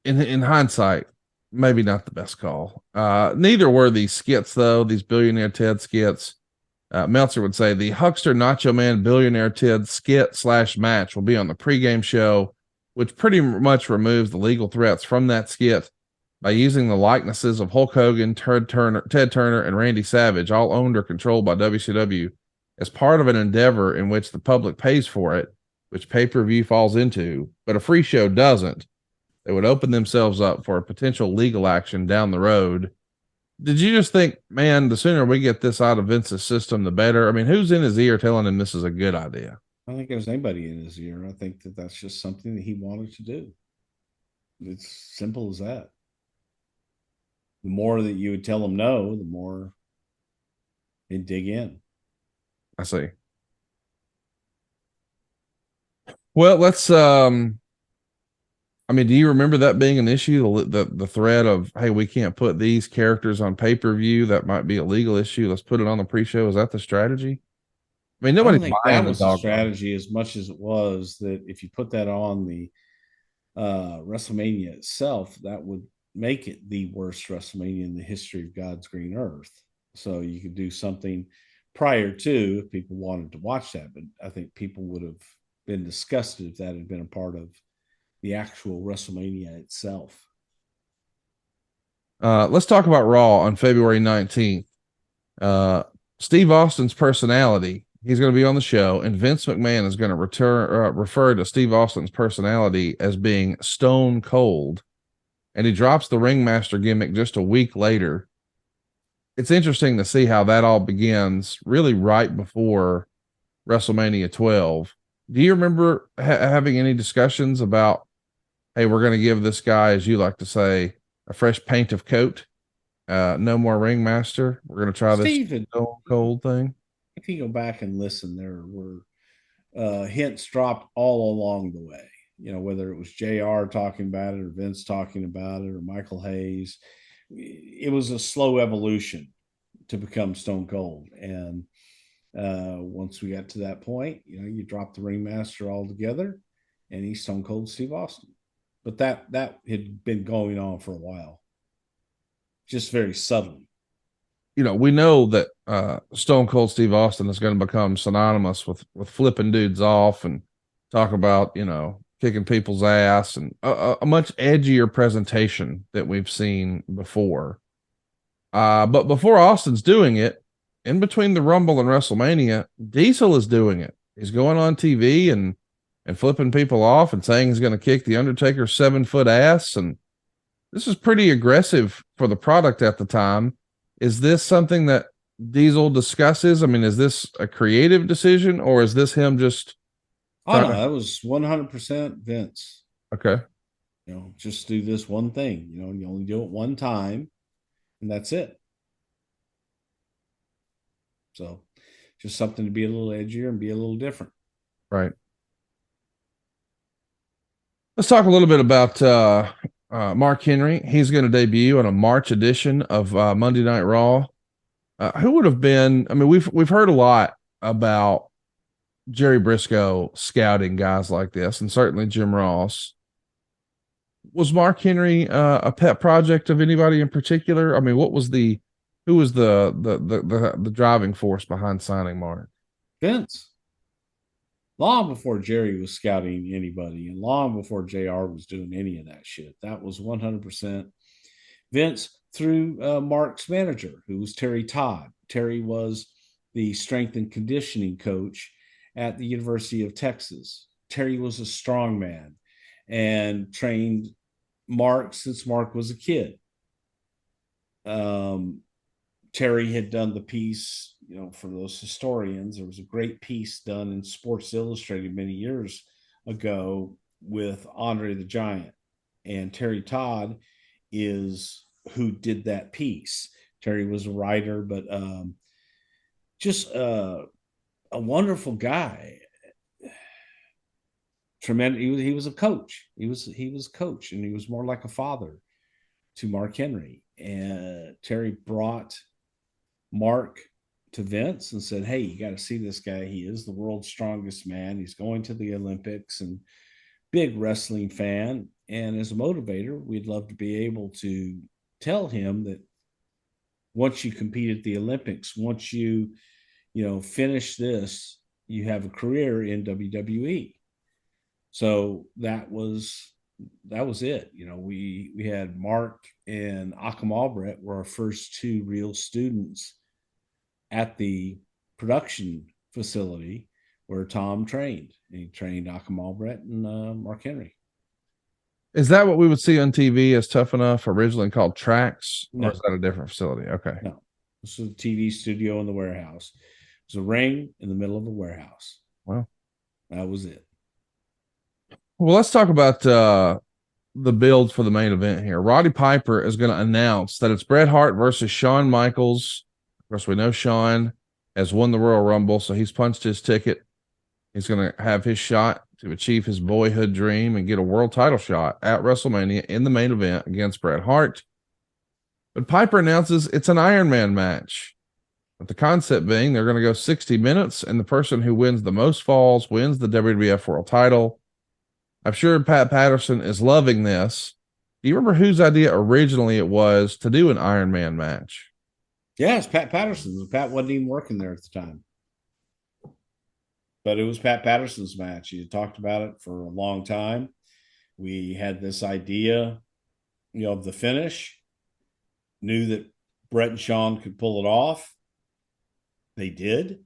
Speaker 1: in hindsight, maybe not the best call. Neither were these skits though. These Billionaire Ted skits. Meltzer would say the Huckster Nacho Man Billionaire Ted skit / match will be on the pregame show, which pretty much removes the legal threats from that skit by using the likenesses of Hulk Hogan, Ted Turner, and Randy Savage, all owned or controlled by WCW, as part of an endeavor in which the public pays for it, which pay-per-view falls into, but a free show doesn't. They would open themselves up for a potential legal action down the road. Did you just think, man, the sooner we get this out of Vince's system, the better? I mean, who's in his ear telling him this is a good idea?
Speaker 2: I don't think there's anybody in his ear. I think that that's just something that he wanted to do. It's simple as that. The more that you would tell him no, the more he'd dig in.
Speaker 1: I see. Well, let's I mean, do you remember that being an issue? The threat of, hey, we can't put these characters on pay-per-view. That might be a legal issue. Let's put it on the pre-show. Is that the strategy? I mean,
Speaker 2: I
Speaker 1: nobody's
Speaker 2: don't think
Speaker 1: buying
Speaker 2: that
Speaker 1: the
Speaker 2: was the
Speaker 1: dog.
Speaker 2: strategy as much as it was that if you put that on the WrestleMania itself, that would make it the worst WrestleMania in the history of God's green earth. So you could do something prior to if people wanted to watch that. But I think people would have been disgusted if that had been a part of the actual WrestleMania itself.
Speaker 1: Let's talk about Raw on February 19th. Steve Austin's personality, he's going to be on the show, and Vince McMahon is going to refer to Steve Austin's personality as being stone cold. And he drops the ringmaster gimmick just a week later. It's interesting to see how that all begins really right before WrestleMania 12. Do you remember having any discussions about, hey, we're going to give this guy, as you like to say, a fresh paint of coat? No more ringmaster. We're going to try this stone cold thing.
Speaker 2: If you go back and listen, there were hints dropped all along the way. You know, whether it was JR talking about it or Vince talking about it or Michael Hayes, it was a slow evolution to become Stone Cold. And once we got to that point, you know, you drop the ringmaster altogether and he's Stone Cold Steve Austin. But that had been going on for a while, just very subtly.
Speaker 1: You know, we know that Stone Cold Steve Austin is going to become synonymous with flipping dudes off and talk about, you know, kicking people's ass and a much edgier presentation that we've seen before. But before Austin's doing it, in between the Rumble and WrestleMania, Diesel is doing it. He's going on TV and flipping people off and saying he's going to kick the Undertaker's 7-foot ass. And this is pretty aggressive for the product at the time. Is this something that Diesel discusses? I mean, is this a creative decision or is this him just?
Speaker 2: Oh, no, that was 100% Vince.
Speaker 1: Okay.
Speaker 2: You know, just do this one thing. You know, you only do it one time, and that's it. So, just something to be a little edgier and be a little different.
Speaker 1: Right. Let's talk a little bit about Mark Henry. He's going to debut on a March edition of Monday Night Raw. Who would have been? I mean, we've heard a lot about Jerry Briscoe scouting guys like this, and certainly Jim Ross. Was Mark Henry a pet project of anybody in particular? I mean, who was the driving force behind signing Mark?
Speaker 2: Vince. Long before Jerry was scouting anybody, and long before JR was doing any of that shit. That was 100% Vince through Mark's manager, who was Terry Todd. Terry was the strength and conditioning coach at the University of Texas. Terry was a strong man and trained Mark since Mark was a kid. Terry had done the piece, you know, for those historians. There was a great piece done in Sports Illustrated many years ago with Andre the Giant. And Terry Todd is who did that piece. Terry was a writer, but just a wonderful guy. Tremendous. He was a coach. He was a coach, and he was more like a father to Mark Henry. And Terry brought Mark to Vince and said, "Hey, you got to see this guy. He is the world's strongest man. He's going to the Olympics, and big wrestling fan. And as a motivator, we'd love to be able to tell him that once you compete at the Olympics, once you finish this, you have a career in WWE. So that was it. We had Mark and Bret were our first two real students at the production facility where Tom trained. And he trained Bret and Mark Henry.
Speaker 1: Is that what we would see on TV as Tough Enough, originally called Tracks?
Speaker 2: No.
Speaker 1: Or is that a different facility? Okay.
Speaker 2: No, this was a TV studio in the warehouse. It was a ring in the middle of a warehouse.
Speaker 1: Wow.
Speaker 2: That was it.
Speaker 1: Well, let's talk about the build for the main event here. Roddy Piper is going to announce that it's Bret Hart versus Shawn Michaels. Of course, we know Shawn has won the Royal Rumble, so he's punched his ticket. He's going to have his shot to achieve his boyhood dream and get a world title shot at WrestleMania in the main event against Bret Hart. But Piper announces it's an Ironman match. But the concept being they're going to go 60 minutes, and the person who wins the most falls wins the WWF World title. I'm sure Pat Patterson is loving this. Do you remember whose idea originally it was to do an Ironman match?
Speaker 2: Yes, Pat Patterson's. Pat wasn't even working there at the time. But it was Pat Patterson's match. He had talked about it for a long time. We had this idea, of the finish. Knew that Bret and Shawn could pull it off. They did.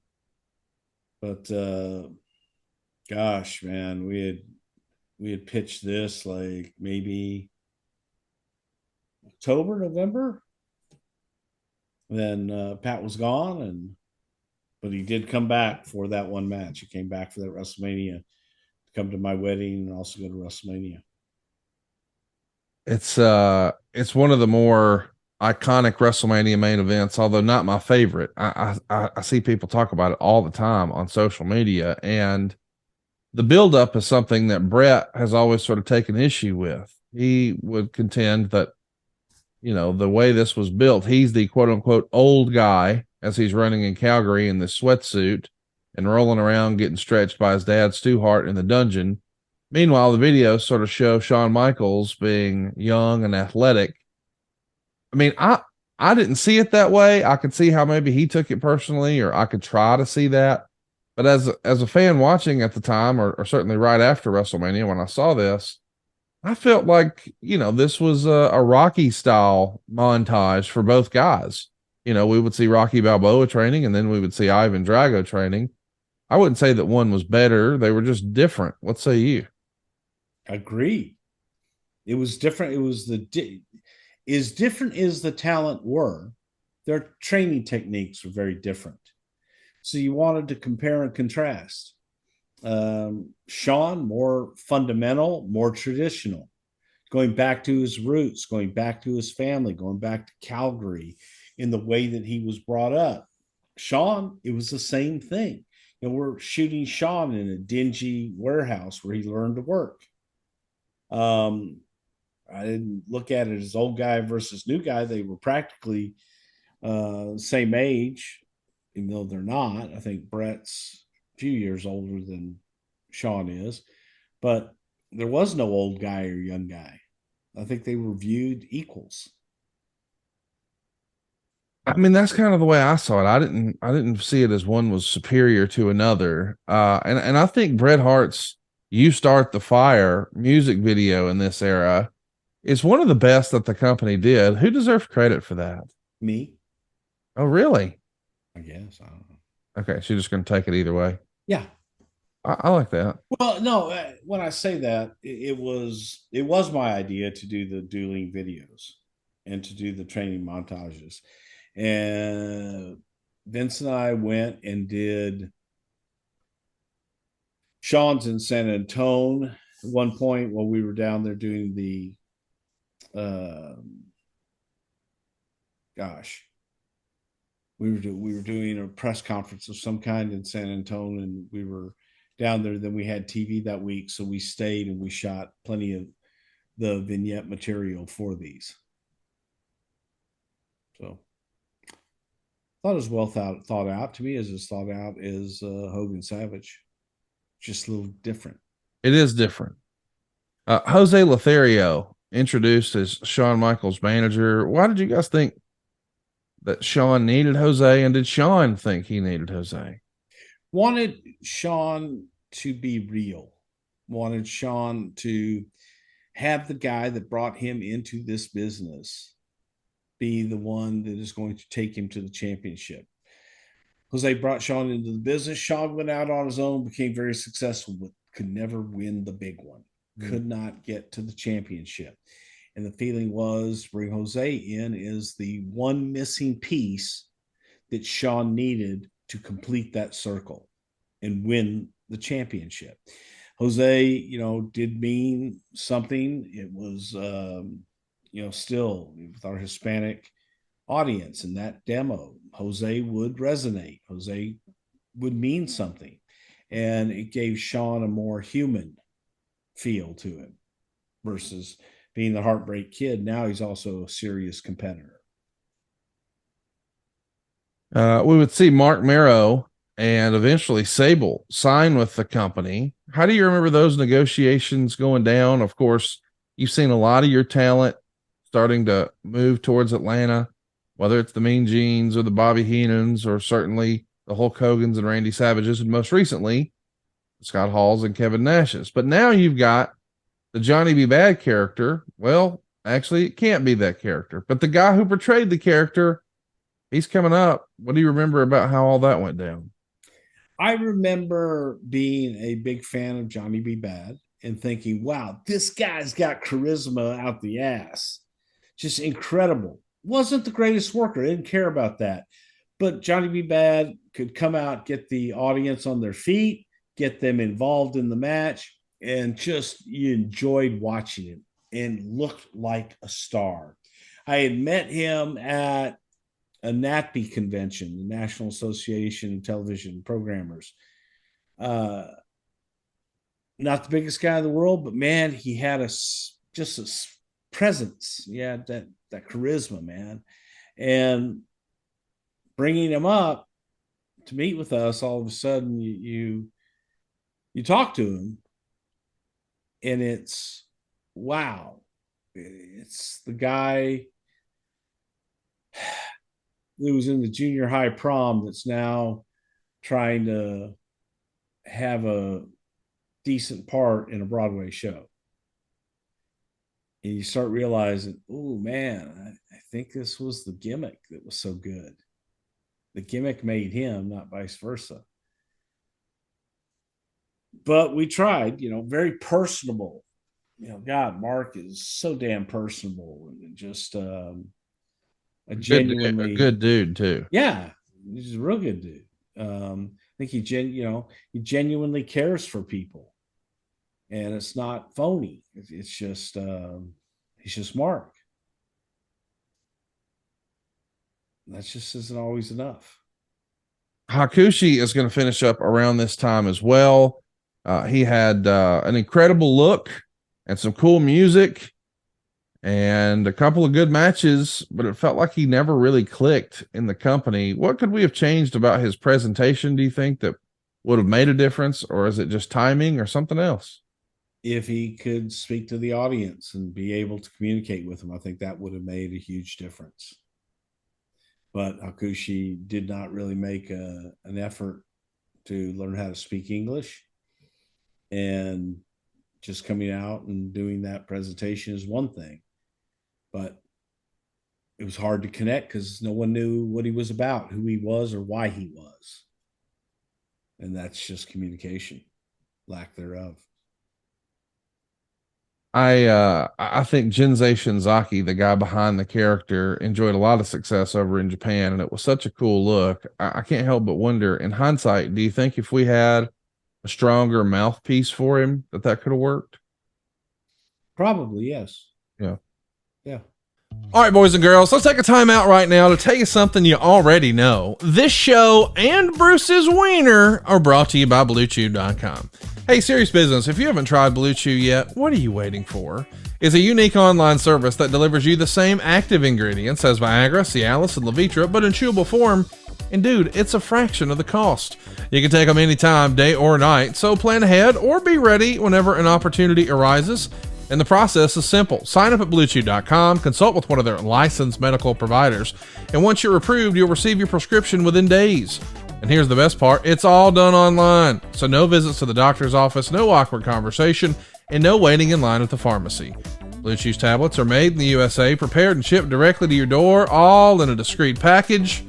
Speaker 2: But gosh, man, we had pitched this like maybe October, November. Then Pat was gone, but he did come back for that one match. He came back for that WrestleMania, to come to my wedding and also go to WrestleMania.
Speaker 1: It's one of the more iconic WrestleMania main events, although not my favorite. I see people talk about it all the time on social media, and the buildup is something that Bret has always sort of taken issue with. He would contend that, the way this was built, he's the quote unquote old guy as he's running in Calgary in this sweatsuit and rolling around getting stretched by his dad, Stu Hart, in the dungeon. Meanwhile, the videos sort of show Shawn Michaels being young and athletic. I mean, I didn't see it that way. I could see how maybe he took it personally, or I could try to see that. But as a fan watching at the time, or certainly right after WrestleMania when I saw this, I felt like, this was a Rocky style montage for both guys. We would see Rocky Balboa training, and then we would see Ivan Drago training. I wouldn't say that one was better. They were just different. What say you?
Speaker 2: Agreed. It was different. It was as different as the talent were, their training techniques were very different. So you wanted to compare and contrast. Shawn, more fundamental, more traditional, going back to his roots, going back to his family, going back to Calgary in the way that he was brought up. Shawn, it was the same thing. We're shooting Shawn in a dingy warehouse where he learned to work. I didn't look at it as old guy versus new guy. They were practically same age, even though they're not. I think Bret's a few years older than Shawn is, but there was no old guy or young guy. I think they were viewed equals.
Speaker 1: I mean, that's kind of the way I saw it. I didn't see it as one was superior to another. And I think Bret Hart's "You Start the Fire" music video in this era is one of the best that the company did. Who deserves credit for that?
Speaker 2: Me.
Speaker 1: Oh, really?
Speaker 2: I guess. I don't know.
Speaker 1: Okay, so you're just going to take it either way.
Speaker 2: Yeah.
Speaker 1: I like that.
Speaker 2: Well, no, when I say that, it was my idea to do the dueling videos and to do the training montages. And Vince and I went and did Shawn's in San Antonio at one point while we were down there doing the we were doing a press conference of some kind in San Antonio, and we were down there. Then we had TV that week, so we stayed and we shot plenty of the vignette material for these. So thought it was well thought out. To me, as thought out as Hogan Savage, just a little different.
Speaker 1: It is different. Jose Lothario introduced as Shawn Michaels' manager. Why did you guys think that Shawn needed Jose, and did Shawn think he needed Jose?
Speaker 2: Wanted Shawn to be real. Wanted Shawn to have the guy that brought him into this business be the one that is going to take him to the championship. Jose brought Shawn into the business. Shawn went out on his own, became very successful, but could never win the big one. Could not get to the championship. And the feeling was, bring Jose in is the one missing piece that Shawn needed to complete that circle and win the championship. Jose, did mean something. It was, still with our Hispanic audience in that demo, Jose would resonate. Jose would mean something. And it gave Shawn a more human feel to him versus being the Heartbreak Kid. Now he's also a serious competitor.
Speaker 1: We would see Mark Mero and eventually Sable sign with the company. How do you remember those negotiations going down? Of course, you've seen a lot of your talent starting to move towards Atlanta, whether it's the Mean Genes or the Bobby Heenans, or certainly the Hulk Hogan's and Randy Savages, and most recently Scott Hall's and Kevin Nash's. But now you've got the Johnny B. Bad character. Well, actually, it can't be that character, but the guy who portrayed the character, he's coming up. What do you remember about how all that went down?
Speaker 2: I remember being a big fan of Johnny B. Bad and thinking, wow, this guy's got charisma out the ass. Just incredible. Wasn't the greatest worker. I didn't care about that. But Johnny B. Bad could come out, get the audience on their feet, get them involved in the match, and just you enjoyed watching him and looked like a star. I had met him at a NATPE convention, the National Association of Television Programmers. Not the biggest guy in the world, but man, he had just a presence. Yeah, that charisma, man. And bringing him up to meet with us, all of a sudden you talk to him, and it's wow. It's the guy who was in the junior high prom that's now trying to have a decent part in a Broadway show. And you start realizing, oh man, I think this was the gimmick that was so good. The gimmick made him, not vice versa. But we tried, very personable. God, Mark is so damn personable and just a
Speaker 1: good dude too.
Speaker 2: Yeah, he's a real good dude. I think he genuinely cares for people, and it's not phony. It's just he's just Mark. That just isn't always enough.
Speaker 1: Hakushi is going to finish up around this time as well. He had an incredible look and some cool music and a couple of good matches, but it felt like he never really clicked in the company. What could we have changed about his presentation, do you think, that would have made a difference, or is it just timing or something else?
Speaker 2: If he could speak to the audience and be able to communicate with them, I think that would have made a huge difference. But Hakushi did not really make an effort to learn how to speak English, and just coming out and doing that presentation is one thing, but it was hard to connect because no one knew what he was about, who he was, or why he was. And that's just communication, lack thereof.
Speaker 1: I think Jinsei Shinzaki, the guy behind the character, enjoyed a lot of success over in Japan, and it was such a cool look. I can't help but wonder, in hindsight, do you think if we had a stronger mouthpiece for him that could have worked?
Speaker 2: Probably, yes.
Speaker 1: Yeah.
Speaker 2: Yeah.
Speaker 1: All right, boys and girls, let's take a time out right now to tell you something you already know. This show and Bruce's Wiener are brought to you by BlueChew.com. Hey, serious business, if you haven't tried Blue Chew yet, what are you waiting for? It's a unique online service that delivers you the same active ingredients as Viagra, Cialis, and Levitra, but in chewable form. And dude, it's a fraction of the cost. You can take them anytime, day or night, so plan ahead or be ready whenever an opportunity arises. And the process is simple. Sign up at BlueChew.com, consult with one of their licensed medical providers, and once you're approved, you'll receive your prescription within days. And here's the best part, it's all done online. So no visits to the doctor's office, no awkward conversation, and no waiting in line at the pharmacy. Blue Chew's tablets are made in the USA, prepared and shipped directly to your door, all in a discreet package.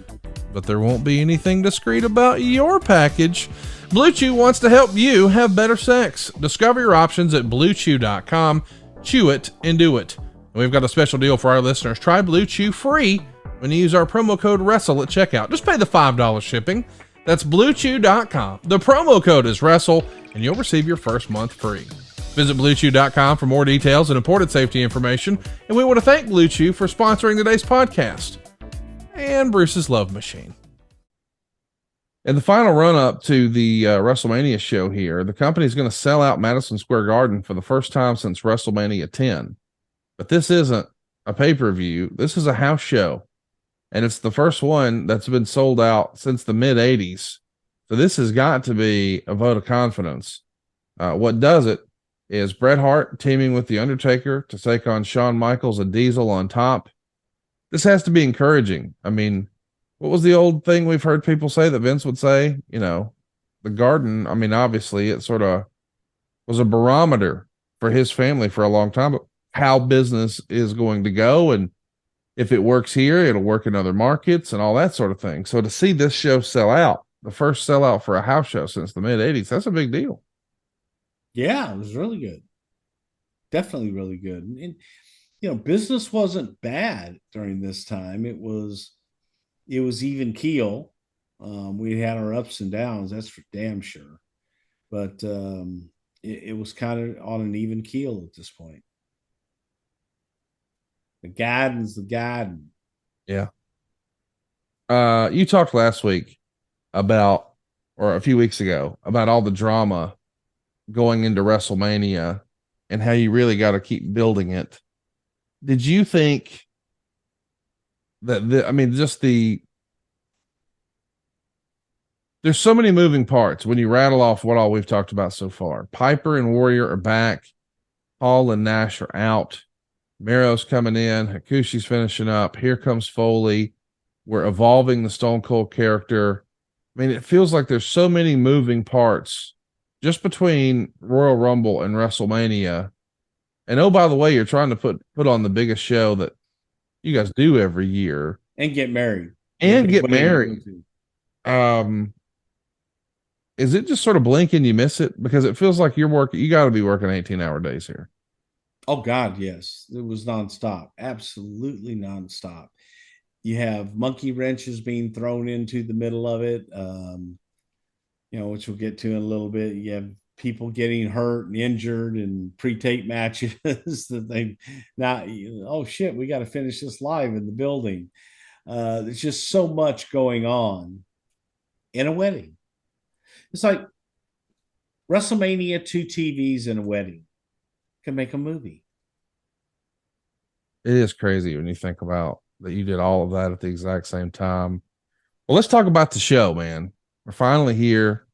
Speaker 1: But there won't be anything discreet about your package. Blue Chew wants to help you have better sex. Discover your options at BlueChew.com. Chew it and do it. And we've got a special deal for our listeners. Try Blue Chew free when you use our promo code WRESTLE at checkout. Just pay the $5 shipping. That's BlueChew.com. The promo code is WRESTLE, and you'll receive your first month free. Visit BlueChew.com for more details and important safety information. And we want to thank Blue Chew for sponsoring today's podcast and Bruce's Love Machine. In the final run-up to the WrestleMania show here, the company is going to sell out Madison Square Garden for the first time since WrestleMania X. But this isn't a pay-per-view. This is a house show. And it's the first one that's been sold out since the mid-'80s. So this has got to be a vote of confidence. What does it is Bret Hart teaming with The Undertaker to take on Shawn Michaels and Diesel on top. This has to be encouraging. I mean, what was the old thing we've heard people say that Vince would say? You know, the Garden, I mean, obviously it sort of was a barometer for his family for a long time, but how business is going to go. And if it works here, it'll work in other markets and all that sort of thing. So to see this show sell out, the first sellout for a house show since the mid-'80s, that's a big deal.
Speaker 2: Yeah, it was really good. Definitely really good. And, you know, business wasn't bad during this time. It was even keel. We had our ups and downs, that's for damn sure. But it was kind of on an even keel at this point. The guidance, the guidance.
Speaker 1: Yeah. You talked last week about, or a few weeks ago, about all the drama going into WrestleMania and how you really got to keep building it. Did you think that there's so many moving parts when you rattle off what all we've talked about so far. Piper and Warrior are back. Hall and Nash are out. Miro's coming in. Hakushi's finishing up. Here comes Foley. We're evolving the Stone Cold character. I mean, it feels like there's so many moving parts just between Royal Rumble and WrestleMania. And oh, by the way, you're trying to put on the biggest show that you guys do every year.
Speaker 2: And get married.
Speaker 1: Is it just sort of blink and you miss it? Because it feels like you got to be working 18-hour days here.
Speaker 2: Oh God, yes. It was nonstop. Absolutely nonstop. You have monkey wrenches being thrown into the middle of it, which we'll get to in a little bit. You have people getting hurt and injured and pre-tape matches that they now, oh shit, we got to finish this live in the building. There's just so much going on in a wedding. It's like WrestleMania, 2 TVs and a wedding can make a movie.
Speaker 1: It is crazy when you think about that you did all of that at the exact same time. Well, let's talk about the show, man. We're finally here.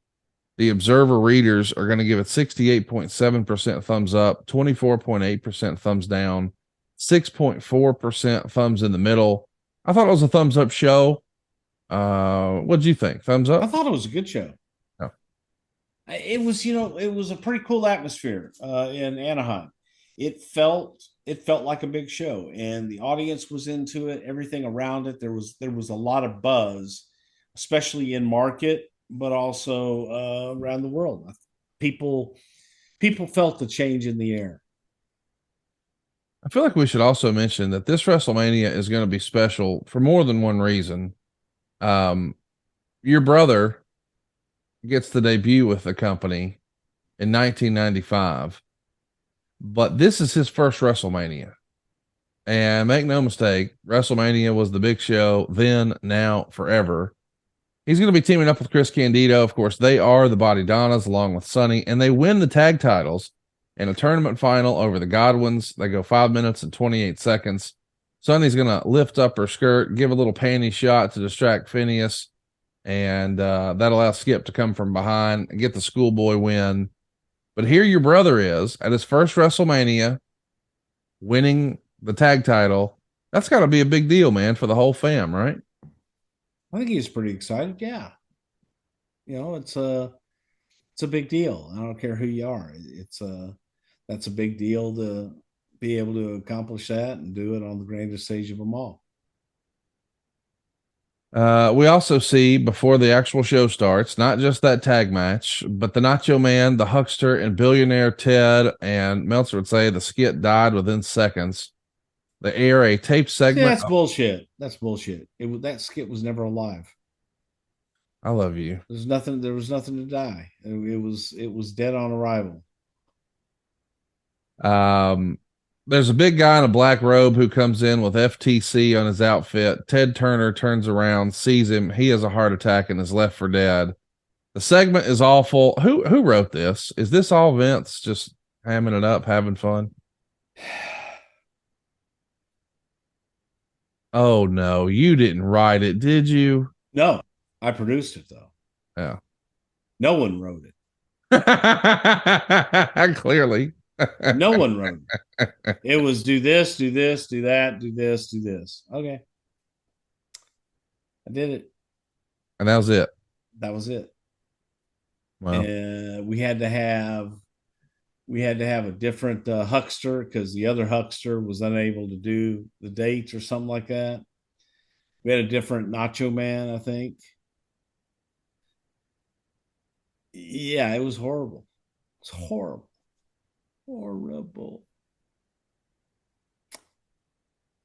Speaker 1: The Observer readers are going to give it 68.7% thumbs up, 24.8% thumbs down, 6.4% thumbs in the middle. I thought it was a thumbs up show. What did you think? Thumbs up?
Speaker 2: I thought it was a good show.
Speaker 1: Oh.
Speaker 2: It was, it was a pretty cool atmosphere in Anaheim. It felt like a big show, and the audience was into it. Everything around it, there was a lot of buzz, especially in market, but also around the world. People felt the change in the air.
Speaker 1: I feel like we should also mention that this WrestleMania is going to be special for more than one reason. Your brother gets the debut with the company in 1995, but this is his first WrestleMania. And make no mistake, WrestleMania was the big show then, now, forever. He's going to be teaming up with Chris Candido. Of course, they are the Body Donnas along with Sonny, and they win the tag titles in a tournament final over the Godwins. They go 5 minutes and 28 seconds. Sonny's going to lift up her skirt, give a little panty shot to distract Phineas, and that allows Skip to come from behind and get the schoolboy win. But here your brother is at his first WrestleMania. winning the tag title. That's got to be a big deal, man, for the whole fam, right?
Speaker 2: I think he's pretty excited. Yeah. It's a big deal. I don't care who you are. That's a big deal to be able to accomplish that and do it on the grandest stage of them all.
Speaker 1: We also see before the actual show starts, not just that tag match, but the Nacho Man, the Huckster, and Billionaire Ted, and Meltzer would say the skit died within seconds. They air a tape
Speaker 2: See,
Speaker 1: segment.
Speaker 2: that's bullshit. That's bullshit. That skit was never alive.
Speaker 1: I love you.
Speaker 2: There was nothing to die. It was dead on arrival.
Speaker 1: There's a big guy in a black robe who comes in with FTC on his outfit. Ted Turner turns around, sees him. He has a heart attack and is left for dead. The segment is awful. Who wrote this? Is this all Vince just hamming it up, having fun? Oh no, you didn't write it, did you?
Speaker 2: No, I produced it though.
Speaker 1: Yeah.
Speaker 2: No one wrote it.
Speaker 1: Clearly.
Speaker 2: No one wrote it. It was do this, do this, do that, do this, do this. Okay. I did it.
Speaker 1: And that was it.
Speaker 2: That was it.
Speaker 1: Wow.
Speaker 2: We had to have a different huckster because the other huckster was unable to do the dates or something like that. We had a different Nacho Man, I think. Yeah, it was horrible. It's horrible. Horrible.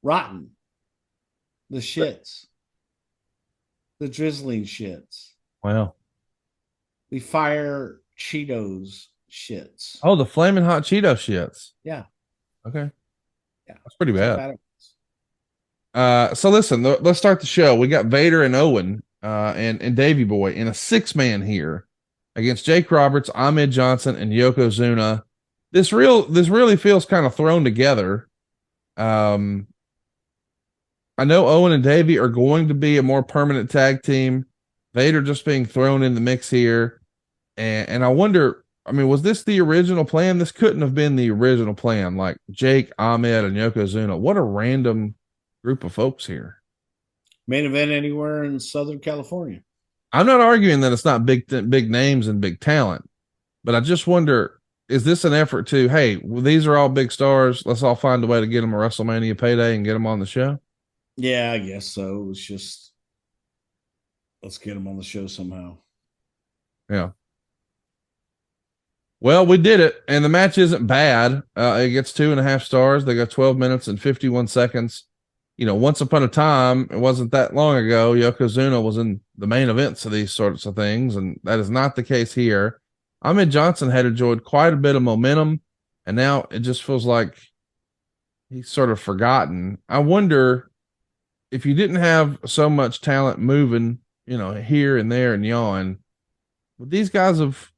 Speaker 2: Rotten. The shits. The drizzling shits.
Speaker 1: Wow.
Speaker 2: The fire Cheetos shits.
Speaker 1: Oh, the flaming hot Cheeto shits.
Speaker 2: Yeah.
Speaker 1: Okay.
Speaker 2: Yeah.
Speaker 1: That's pretty bad.
Speaker 2: Bad
Speaker 1: So listen, let's start the show. We got Vader and Owen and Davey Boy in a 6-man here against Jake Roberts, Amed Johnson, and Yokozuna. This really feels kind of thrown together. I know Owen and Davey are going to be a more permanent tag team. Vader just being thrown in the mix here. And I wonder, I mean, was this the original plan? This couldn't have been the original plan. Like Jake, Amed, and Yokozuna. What a random group of folks here.
Speaker 2: Main event anywhere in Southern California.
Speaker 1: I'm not arguing that it's not big names and big talent, but I just wonder, is this an effort to, hey, well, these are all big stars. Let's all find a way to get them a WrestleMania payday and get them on the show?
Speaker 2: Yeah, I guess so. It was just, let's get them on the show somehow.
Speaker 1: Yeah. Well, we did it, and the match isn't bad. It gets 2.5 stars. They got 12 minutes and 51 seconds. You know, once upon a time, it wasn't that long ago, Yokozuna was in the main events of these sorts of things, and that is not the case here. Amed Johnson had enjoyed quite a bit of momentum, and now it just feels like he's sort of forgotten. I wonder if you didn't have so much talent moving, you know, here and there and yon, would these guys have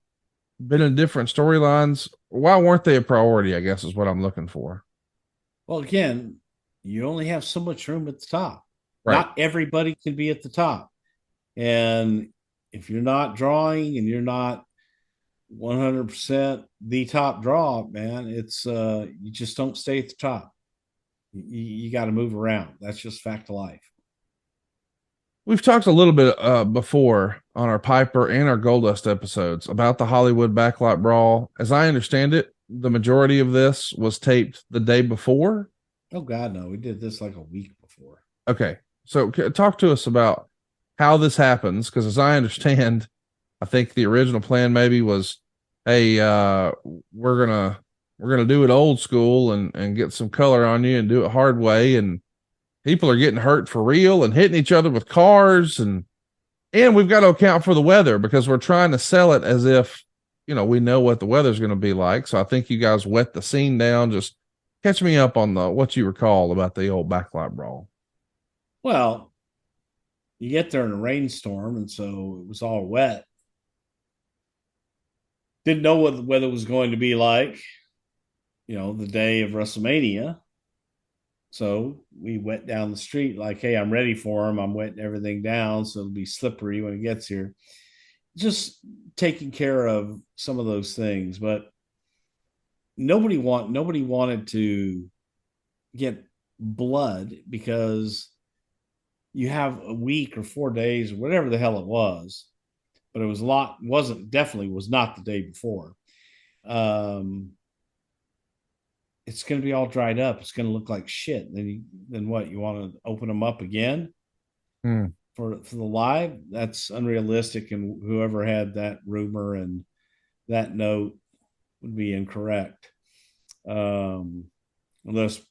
Speaker 1: been in different storylines? Why weren't they a priority, I guess, is what I'm looking for.
Speaker 2: Well, again, you only have so much room at the top.
Speaker 1: Right.
Speaker 2: Not everybody can be at the top. And if you're not drawing and you're not 100% the top draw, man, it's you just don't stay at the top. You got to move around. That's just fact of life.
Speaker 1: We've talked a little bit before on our Piper and our Goldust episodes about the Hollywood Backlot Brawl. As I understand it, the majority of this was taped the day before.
Speaker 2: Oh God, no! We did this like a week before.
Speaker 1: Okay, so talk to us about how this happens, because as I understand, I think the original plan maybe was, hey, we're gonna do it old school and get some color on you and do it hard way, and people are getting hurt for real and hitting each other with cars, and we've got to account for the weather because we're trying to sell it as if, you know, we know what the weather's going to be like. So I think you guys wet the scene down. Just catch me up on what you recall about the old Backlot Brawl.
Speaker 2: Well, you get there in a rainstorm, and so it was all wet. Didn't know what the weather was going to be like, you know, the day of WrestleMania. So we went down the street like, hey, I'm ready for him. I'm wetting everything down, so it'll be slippery when it gets here. Just taking care of some of those things, but nobody wanted to get blood because you have a week or 4 days or whatever the hell it was, but it was a lot, definitely was not the day before. It's going to be all dried up. It's going to look like shit. Then what? You want to open them up again for the live? That's unrealistic. And whoever had that rumor and that note would be incorrect. Unless,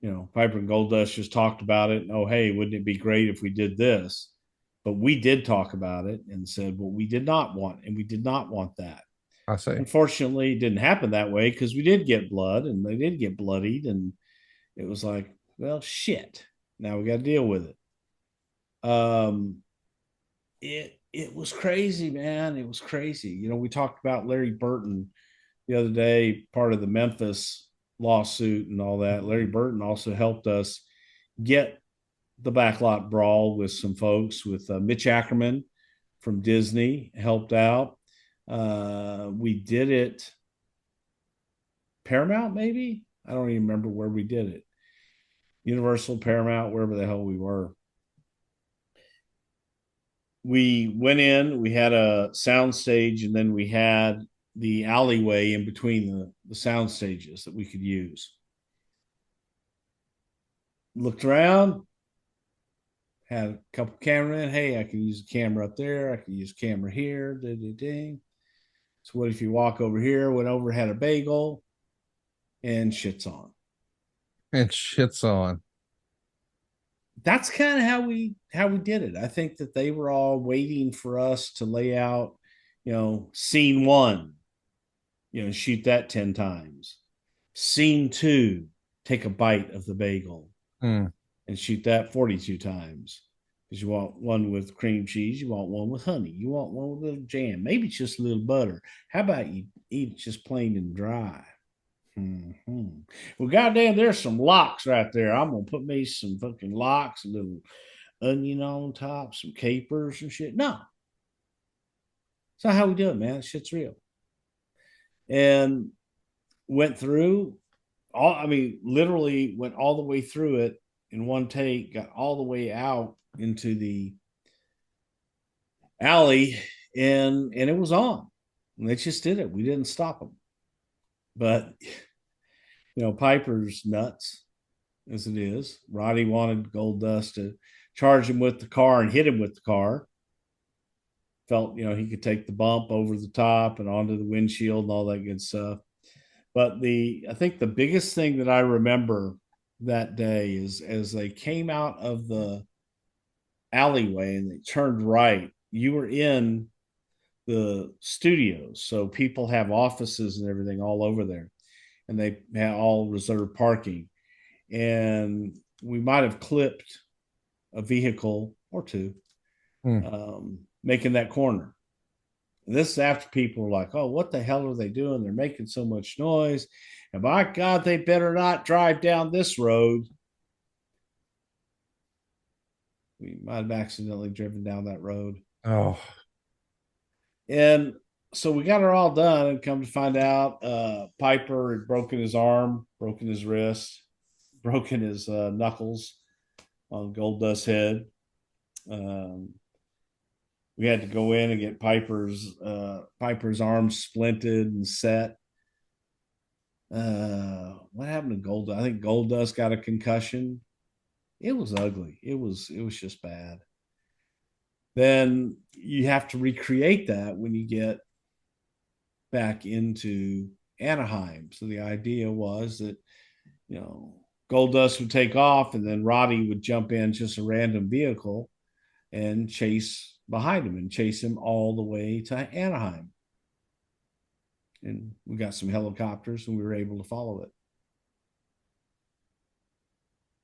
Speaker 2: Piper and Goldust just talked about it. And, oh, hey, wouldn't it be great if we did this? But we did talk about it and said, well, we did not want, and we did not want that.
Speaker 1: I see.
Speaker 2: Unfortunately, it didn't happen that way because we did get blood and they did get bloodied. And it was like, well, shit. Now we got to deal with it. It was crazy, man. It was crazy. We talked about Larry Burton the other day, part of the Memphis lawsuit and all that. Larry Burton also helped us get the Backlot Brawl with some folks, with Mitch Ackerman from Disney helped out. We did it Paramount, maybe? I don't even remember where we did it. Universal, Paramount, wherever the hell we were. We went in, we had a sound stage, and then we had the alleyway in between the sound stages that we could use. Looked around, had a couple cameramen. Hey, I can use a camera up there. I can use a camera here. Ding. So what if you walk over here, went over, had a bagel, and shit's on.
Speaker 1: And shit's on.
Speaker 2: That's kind of how we did it. I think that they were all waiting for us to lay out, scene 1, shoot that 10 times. Scene 2, take a bite of the bagel and shoot that 42 times. Because you want one with cream cheese, you want one with honey, you want one with a little jam, maybe just a little butter. How about you eat it just plain and dry? Well, goddamn, there's some lox right there. I'm gonna put me some fucking lox, a little onion on top, some capers and shit. No, it's not how we do it, man. Shit's real. And went through literally went all the way through it in one take, got all the way out into the alley, and it was on. And they just did it. We didn't stop them. But Piper's nuts as it is. Roddy wanted Goldust to charge him with the car and hit him with the car. Felt he could take the bump over the top and onto the windshield and all that good stuff. But I think the biggest thing that I remember that day is as they came out of the alleyway and they turned right, you were in the studios. So people have offices and everything all over there. And they had all reserved parking. And we might have clipped a vehicle or two making that corner. And this is after people were like, oh, what the hell are they doing? They're making so much noise. And by God, they better not drive down this road. We might have accidentally driven down that road.
Speaker 1: Oh.
Speaker 2: And so we got her all done, and come to find out, Piper had broken his arm, broken his wrist, broken his knuckles on Goldust's head. We had to go in and get Piper's arm splinted and set. What happened to Goldust? I think Goldust got a concussion. It was ugly. It was just bad. Then you have to recreate that when you get back into Anaheim. So the idea was that, Goldust would take off and then Roddy would jump in just a random vehicle and chase behind him and chase him all the way to Anaheim. And we got some helicopters and we were able to follow it.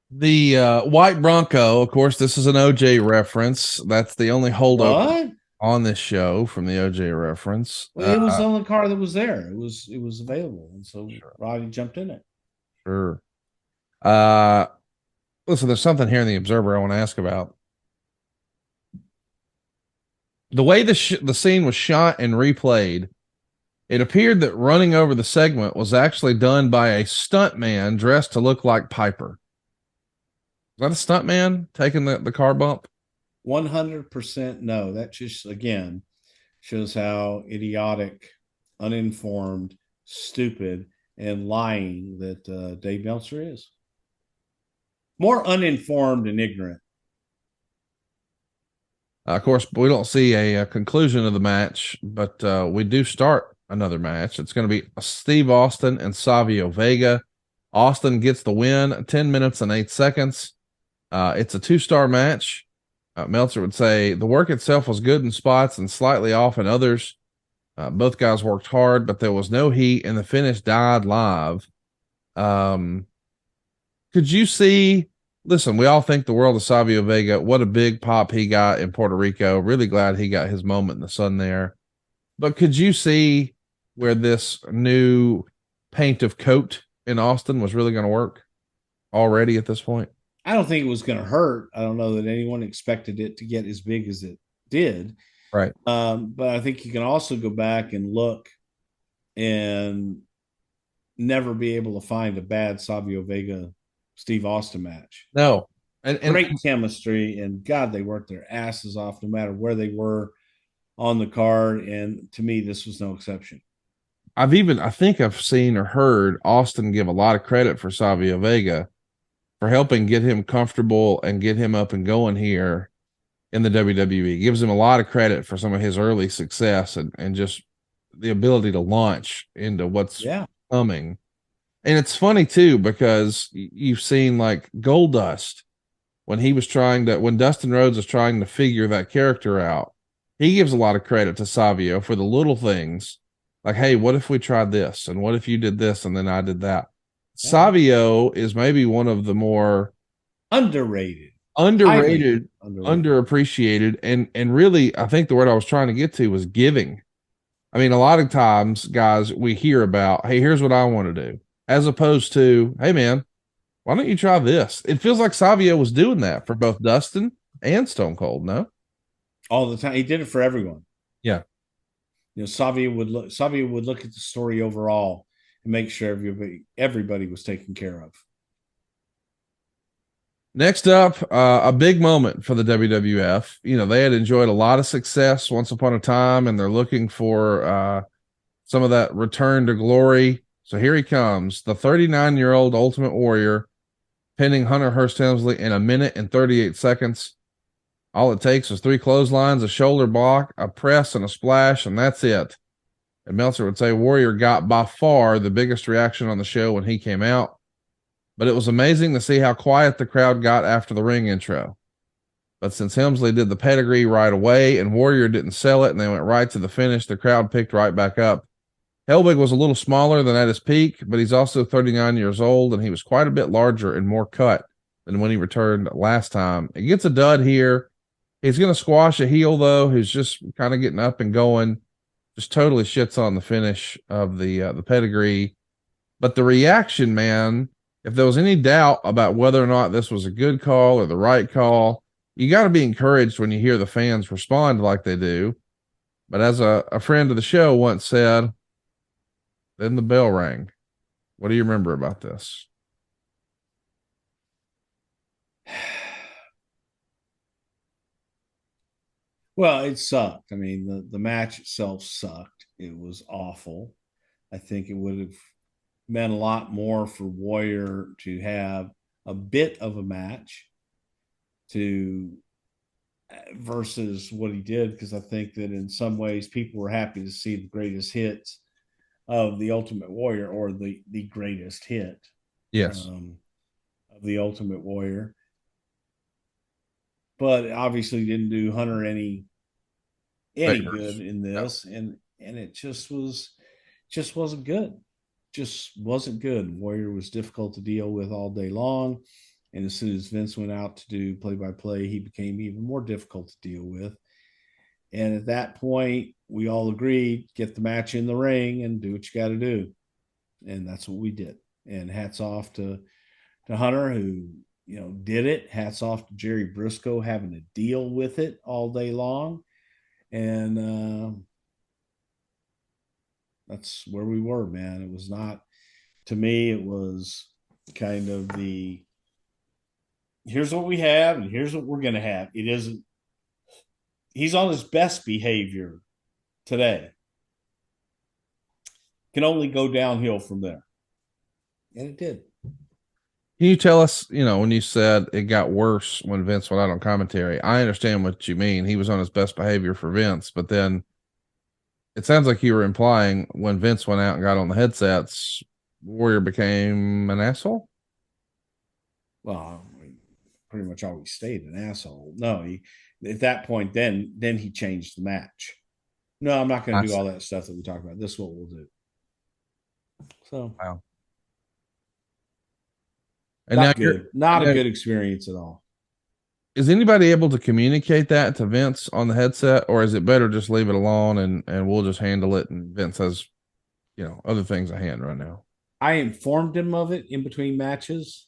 Speaker 1: The white Bronco, of course, this is an OJ reference. That's the only holdover on this show from the OJ reference.
Speaker 2: Well, it was the only car that was there. It was available, and so Roddy jumped in it.
Speaker 1: Sure. Listen, there's something here in the Observer I want to ask about. The way the scene was shot and replayed It appeared that running over the segment was actually done by a stuntman dressed to look like Piper. Is that a stuntman taking the car bump?
Speaker 2: 100% no. That just, again, shows how idiotic, uninformed, stupid, and lying that Dave Meltzer is. More uninformed and ignorant.
Speaker 1: Of course, we don't see a conclusion of the match, but we do start another match. It's going to be Steve Austin and Savio Vega. Austin gets the win, 10 minutes and 8 seconds. It's a 2-star match. Meltzer would say the work itself was good in spots and slightly off in others. Both guys worked hard, but there was no heat, and the finish died live. Could you see? Listen, we all think the world of Savio Vega. What a big pop he got in Puerto Rico. Really glad he got his moment in the sun there. But could you see where this new paint of coat in Austin was really going to work already at this point?
Speaker 2: I don't think it was going to hurt. I don't know that anyone expected it to get as big as it did.
Speaker 1: Right.
Speaker 2: But I think you can also go back and look and never be able to find a bad Savio Vega Steve Austin match.
Speaker 1: No.
Speaker 2: And great chemistry, and God, they worked their asses off no matter where they were on the card. And to me, this was no exception.
Speaker 1: I think I've seen or heard Austin give a lot of credit for Savio Vega for helping get him comfortable and get him up and going here in the WWE. Gives him a lot of credit for some of his early success and just the ability to launch into what's coming. And it's funny too, because you've seen like Goldust when Dustin Rhodes is trying to figure that character out, he gives a lot of credit to Savio for the little things like, hey, what if we tried this? And what if you did this? And then I did that. Yeah. Savio is maybe one of the more
Speaker 2: underrated,
Speaker 1: underappreciated. And really, I think the word I was trying to get to was giving. I mean, a lot of times, guys, we hear about, hey, here's what I want to do, as opposed to, hey, man, why don't you try this? It feels like Savio was doing that for both Dustin and Stone Cold, no?
Speaker 2: All the time. He did it for everyone.
Speaker 1: Yeah.
Speaker 2: You know, Savio would look at the story overall and make sure everybody was taken care of.
Speaker 1: Next up, a big moment for the WWF. You know, they had enjoyed a lot of success once upon a time, and they're looking for some of that return to glory. So here he comes, the 39-year-old Ultimate Warrior, pinning Hunter Hearst Helmsley in 1 minute and 38 seconds. All it takes is 3 clotheslines, a shoulder block, a press, and a splash, and that's it. And Meltzer would say Warrior got by far the biggest reaction on the show when he came out. But it was amazing to see how quiet the crowd got after the ring intro. But since Helmsley did the pedigree right away and Warrior didn't sell it and they went right to the finish, the crowd picked right back up. Helbig was a little smaller than at his peak, but he's also 39 years old, and he was quite a bit larger and more cut than when he returned last time. He gets a dud here. He's going to squash a heel, though, who's just kind of getting up and going. Just totally shits on the finish of the pedigree. But the reaction, man, if there was any doubt about whether or not this was a good call or the right call, you got to be encouraged when you hear the fans respond like they do. But as a friend of the show once said, then the bell rang. What do you remember about this?
Speaker 2: Well, it sucked. I mean, the match itself sucked. It was awful. I think it would have meant a lot more for Warrior to have a bit of a match versus what he did, because I think that in some ways people were happy to see the greatest hits of the Ultimate Warrior, or the greatest hit.
Speaker 1: Yes.
Speaker 2: Of the Ultimate Warrior. But obviously didn't do Hunter any good in this. No. And it just wasn't good. Just wasn't good. Warrior was difficult to deal with all day long. And as soon as Vince went out to do play-by-play, he became even more difficult to deal with. And at that point, we all agreed, get the match in the ring and do what you got to do. And that's what we did. And hats off to Hunter, who, did it. Hats off to Jerry Briscoe having to deal with it all day long. And That's where we were, man. It was not, to me, it was kind of the, here's what we have and here's what we're going to have. It isn't, he's on his best behavior today. Can only go downhill from there. And it did.
Speaker 1: Can you tell us, when you said it got worse when Vince went out on commentary? I understand what you mean. He was on his best behavior for Vince, but then it sounds like you were implying when Vince went out and got on the headsets, Warrior became an asshole?
Speaker 2: Well, pretty much always stayed an asshole. No, he, at that point, then he changed the match. No, I'm not going to do all that stuff that we talked about. This is what we'll do. So,
Speaker 1: wow. And
Speaker 2: not good. Not a good experience at all.
Speaker 1: Is anybody able to communicate that to Vince on the headset, or is it better just leave it alone and we'll just handle it? And Vince has, other things at hand right now.
Speaker 2: I informed him of it in between matches.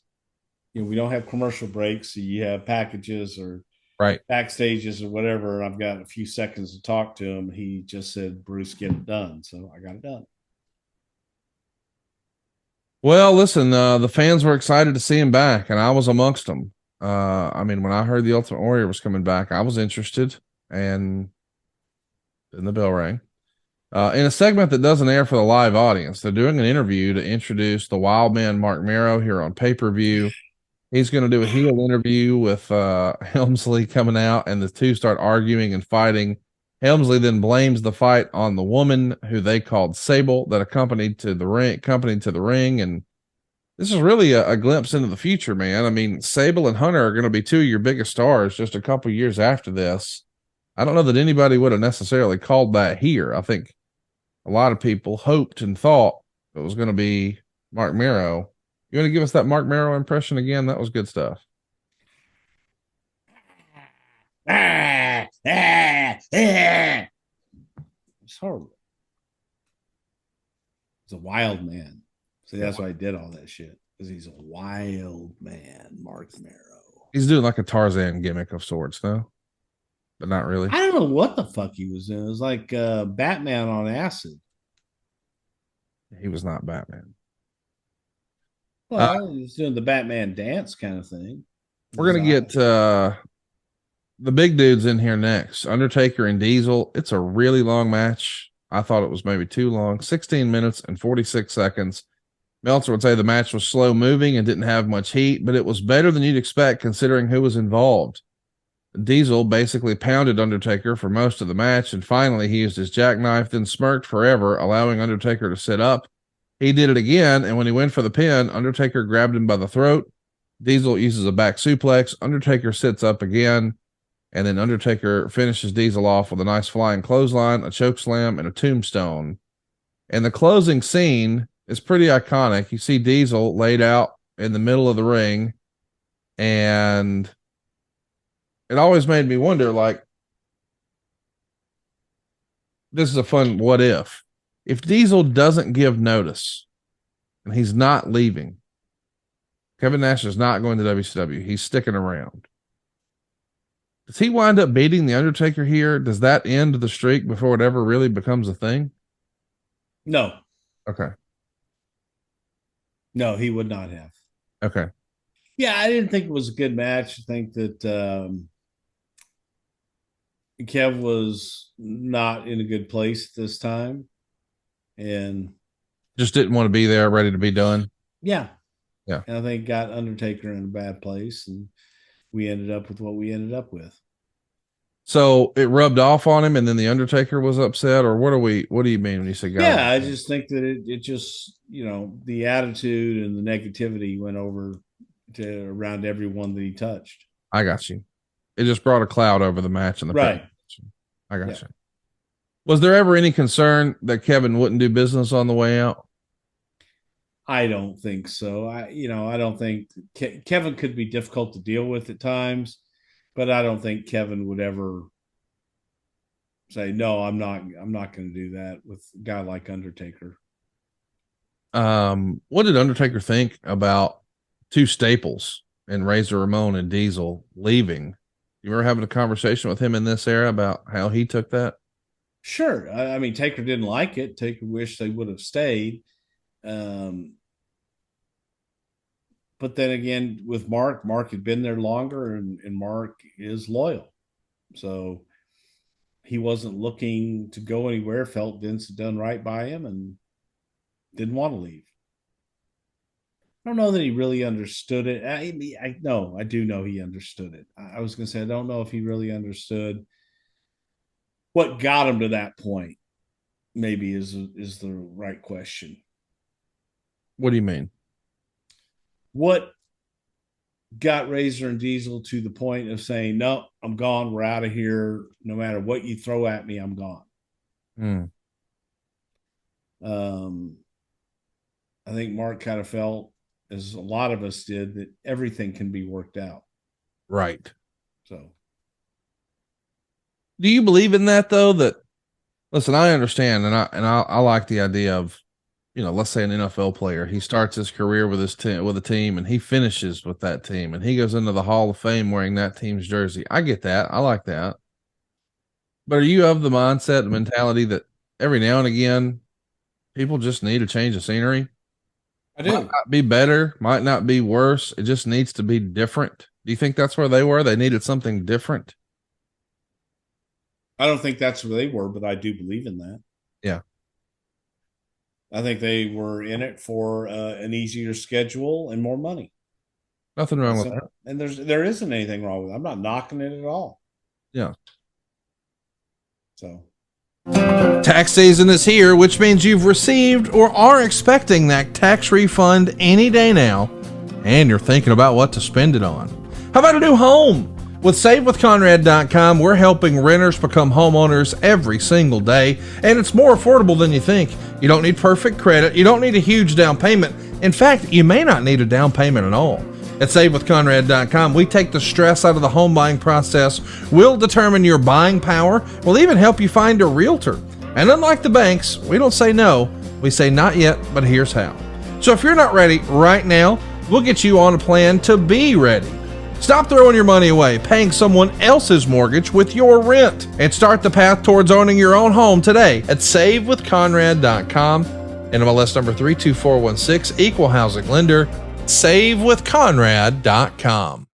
Speaker 2: We don't have commercial breaks, so you have packages or backstages or whatever. I've got a few seconds to talk to him. He just said, "Bruce, get it done." So I got it done.
Speaker 1: Well, listen, the fans were excited to see him back, and I was amongst them. When I heard the Ultimate Warrior was coming back, I was interested, and then the bell rang. In a segment that doesn't air for the live audience, they're doing an interview to introduce the Wild Man Mark Mero here on pay-per-view. He's going to do a heel interview with Helmsley coming out, and the two start arguing and fighting. Helmsley then blames the fight on the woman who they called Sable that accompanied to the ring. And this is really a glimpse into the future, man. Sable and Hunter are going to be two of your biggest stars just a couple years after this. I don't know that anybody would have necessarily called that here. I think a lot of people hoped and thought it was going to be Mark Mero. You want to give us that Mark Mero impression again? That was good stuff.
Speaker 2: It's horrible. He's a wild man. See, that's why I did all that shit, because he's a wild man, Mark Mero.
Speaker 1: He's doing like a Tarzan gimmick of sorts, though, but not really.
Speaker 2: I don't know what the fuck he was doing. It was like Batman on acid.
Speaker 1: He was not Batman.
Speaker 2: Well, he's doing the Batman dance kind of thing.
Speaker 1: We're going to get the big dudes in here next. Undertaker and Diesel. It's a really long match. I thought it was maybe too long. 16 minutes and 46 seconds. Meltzer would say the match was slow moving and didn't have much heat, but it was better than you'd expect considering who was involved. Diesel basically pounded Undertaker for most of the match, and finally he used his jackknife, then smirked forever, allowing Undertaker to sit up. He did it again, and when he went for the pin, Undertaker grabbed him by the throat. Diesel uses a back suplex. Undertaker sits up again, and then Undertaker finishes Diesel off with a nice flying clothesline, a choke slam, and a tombstone. And the closing scene is pretty iconic. You see Diesel laid out in the middle of the ring, and it always made me wonder, this is a fun what if. If Diesel doesn't give notice and he's not leaving, Kevin Nash is not going to WCW. He's sticking around. Does he wind up beating The Undertaker here? Does that end the streak before it ever really becomes a thing?
Speaker 2: No.
Speaker 1: Okay.
Speaker 2: No, he would not have.
Speaker 1: Okay.
Speaker 2: Yeah, I didn't think it was a good match. I think that Kev was not in a good place at this time. And
Speaker 1: just didn't want to be there, ready to be done.
Speaker 2: Yeah.
Speaker 1: Yeah.
Speaker 2: And I think got Undertaker in a bad place, and we ended up with what we ended up with.
Speaker 1: So it rubbed off on him, and then the Undertaker was upset, or what do you mean when you say God?
Speaker 2: Yeah, I just think that it just, the attitude and the negativity went over to around everyone that he touched.
Speaker 1: I got you. It just brought a cloud over the match and the
Speaker 2: right.
Speaker 1: I got you. Was there ever any concern that Kevin wouldn't do business on the way out?
Speaker 2: I don't think so. I don't think Kevin could be difficult to deal with at times, but I don't think Kevin would ever say, no, I'm not going to do that with a guy like Undertaker.
Speaker 1: What did Undertaker think about two staples in Razor Ramon and Diesel leaving? You were having a conversation with him in this era about how he took that?
Speaker 2: Sure. I mean, Taker didn't like it. Taker wished they would have stayed. Um, but then again, with Mark had been there longer, and Mark is loyal. So he wasn't looking to go anywhere, felt Vince had done right by him and didn't want to leave. I don't know that he really understood it. I know, I do know he understood it. I was going to say, I don't know if he really understood what got him to that point. Maybe is the right question.
Speaker 1: What do you mean?
Speaker 2: What got Razer and Diesel to the point of saying, no, I'm gone. We're out of here. No matter what you throw at me, I'm gone.
Speaker 1: Hmm.
Speaker 2: I think Mark kind of felt, as a lot of us did, that everything can be worked out.
Speaker 1: Right.
Speaker 2: So,
Speaker 1: Do you believe in that though? That, listen, I understand, and I like the idea of, let's say an NFL player, he starts his career with with a team, and he finishes with that team, and he goes into the Hall of Fame wearing that team's jersey. I get that. I like that. But are you of the mindset, the mentality that every now and again people just need a change of scenery?
Speaker 2: I do.
Speaker 1: Might not be better, might not be worse. It just needs to be different. Do you think that's where they were? They needed something different.
Speaker 2: I don't think that's where they were, but I do believe in that.
Speaker 1: Yeah.
Speaker 2: I think they were in it for an easier schedule and more money.
Speaker 1: Nothing wrong with that.
Speaker 2: And there isn't anything wrong with it. I'm not knocking it at all.
Speaker 1: Yeah.
Speaker 2: So,
Speaker 1: tax season is here, which means you've received or are expecting that tax refund any day now, and you're thinking about what to spend it on. How about a new home? With SaveWithConrad.com, we're helping renters become homeowners every single day, and it's more affordable than you think. You don't need perfect credit. You don't need a huge down payment. In fact, you may not need a down payment at all. At SaveWithConrad.com, we take the stress out of the home buying process. We'll determine your buying power. We'll even help you find a realtor. And unlike the banks, we don't say no. We say not yet, but here's how. So if you're not ready right now, we'll get you on a plan to be ready. Stop throwing your money away, paying someone else's mortgage with your rent, and start the path towards owning your own home today at SaveWithConrad.com. NMLS number 32416, Equal Housing Lender. SaveWithConrad.com.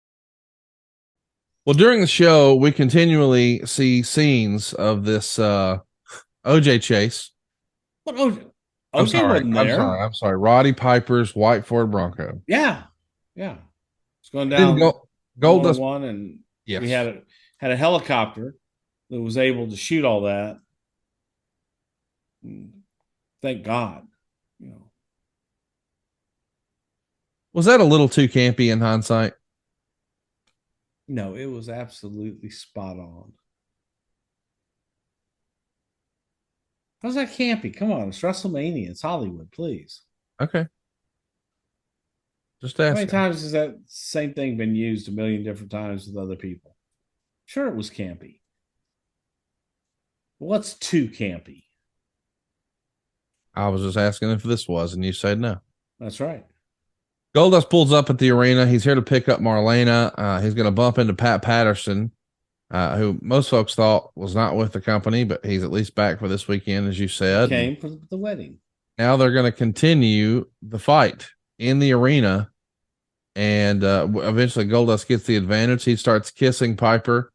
Speaker 1: Well, during the show, we continually see scenes of this OJ chase.
Speaker 2: what? OJ wasn't there.
Speaker 1: I'm sorry. Roddy Piper's white Ford Bronco.
Speaker 2: Yeah. It's going down
Speaker 1: Goldust.
Speaker 2: one, and
Speaker 1: Yes.
Speaker 2: we had a helicopter that was able to shoot all that. Thank God.
Speaker 1: Was that a little too campy in hindsight?
Speaker 2: No, it was absolutely spot on. How's that campy? Come on, it's WrestleMania. It's Hollywood, please.
Speaker 1: Okay. Just
Speaker 2: How
Speaker 1: asking.
Speaker 2: many times has that same thing been used a million different times with other people? Sure, it was campy. What's too campy?
Speaker 1: I was just asking if this was, and you said no.
Speaker 2: That's right.
Speaker 1: Goldust pulls up at the arena. He's here to pick up Marlena. He's going to bump into Pat Patterson, who most folks thought was not with the company, but he's at least back for this weekend, as you said.
Speaker 2: He came for the wedding.
Speaker 1: Now they're going to continue the fight in the arena, and eventually Goldust gets the advantage. He starts kissing Piper.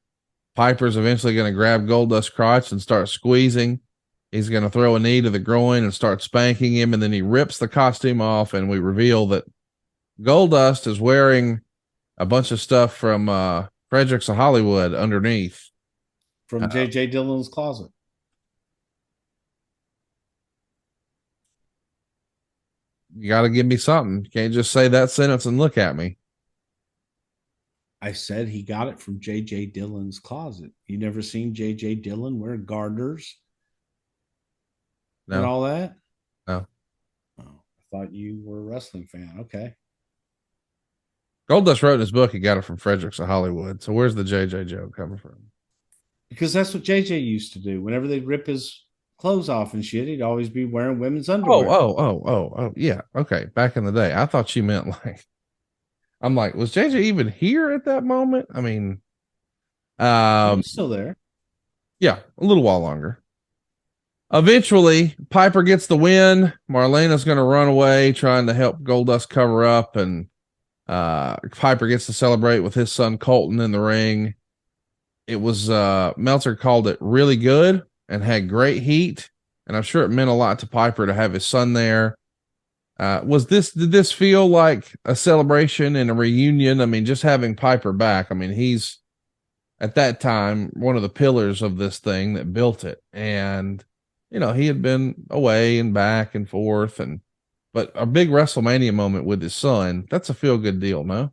Speaker 1: Piper's eventually going to grab Goldust's crotch and start squeezing. He's going to throw a knee to the groin and start spanking him, and then he rips the costume off, and we reveal that Goldust is wearing a bunch of stuff from Fredericks of Hollywood underneath.
Speaker 2: From J.J. Dillon's closet.
Speaker 1: You got to give me something. You can't just say that sentence and look at me.
Speaker 2: I said he got it from J.J. Dillon's closet. You never seen J.J. Dillon wear garters and all that?
Speaker 1: No.
Speaker 2: Oh, I thought you were a wrestling fan. Okay.
Speaker 1: Goldust wrote in his book he got it from Fredericks of Hollywood. So where's the JJ joke coming from?
Speaker 2: Because that's what JJ used to do. Whenever they'd rip his clothes off and shit, he'd always be wearing women's underwear.
Speaker 1: Oh, yeah. Okay. Back in the day. I thought you meant like, I'm like, was JJ even here at that moment? I mean,
Speaker 2: He's still there.
Speaker 1: Yeah, a little while longer. Eventually, Piper gets the win. Marlena's going to run away, trying to help Goldust cover up, and Piper gets to celebrate with his son Colton in the ring. It was Meltzer called it really good and had great heat, and I'm sure it meant a lot to Piper to have his son there. Did this feel like a celebration and a reunion? I mean, just having Piper back. I mean, he's at that time one of the pillars of this thing that built it, and he had been away and back and forth, but a big WrestleMania moment with his son, that's a feel good deal, no?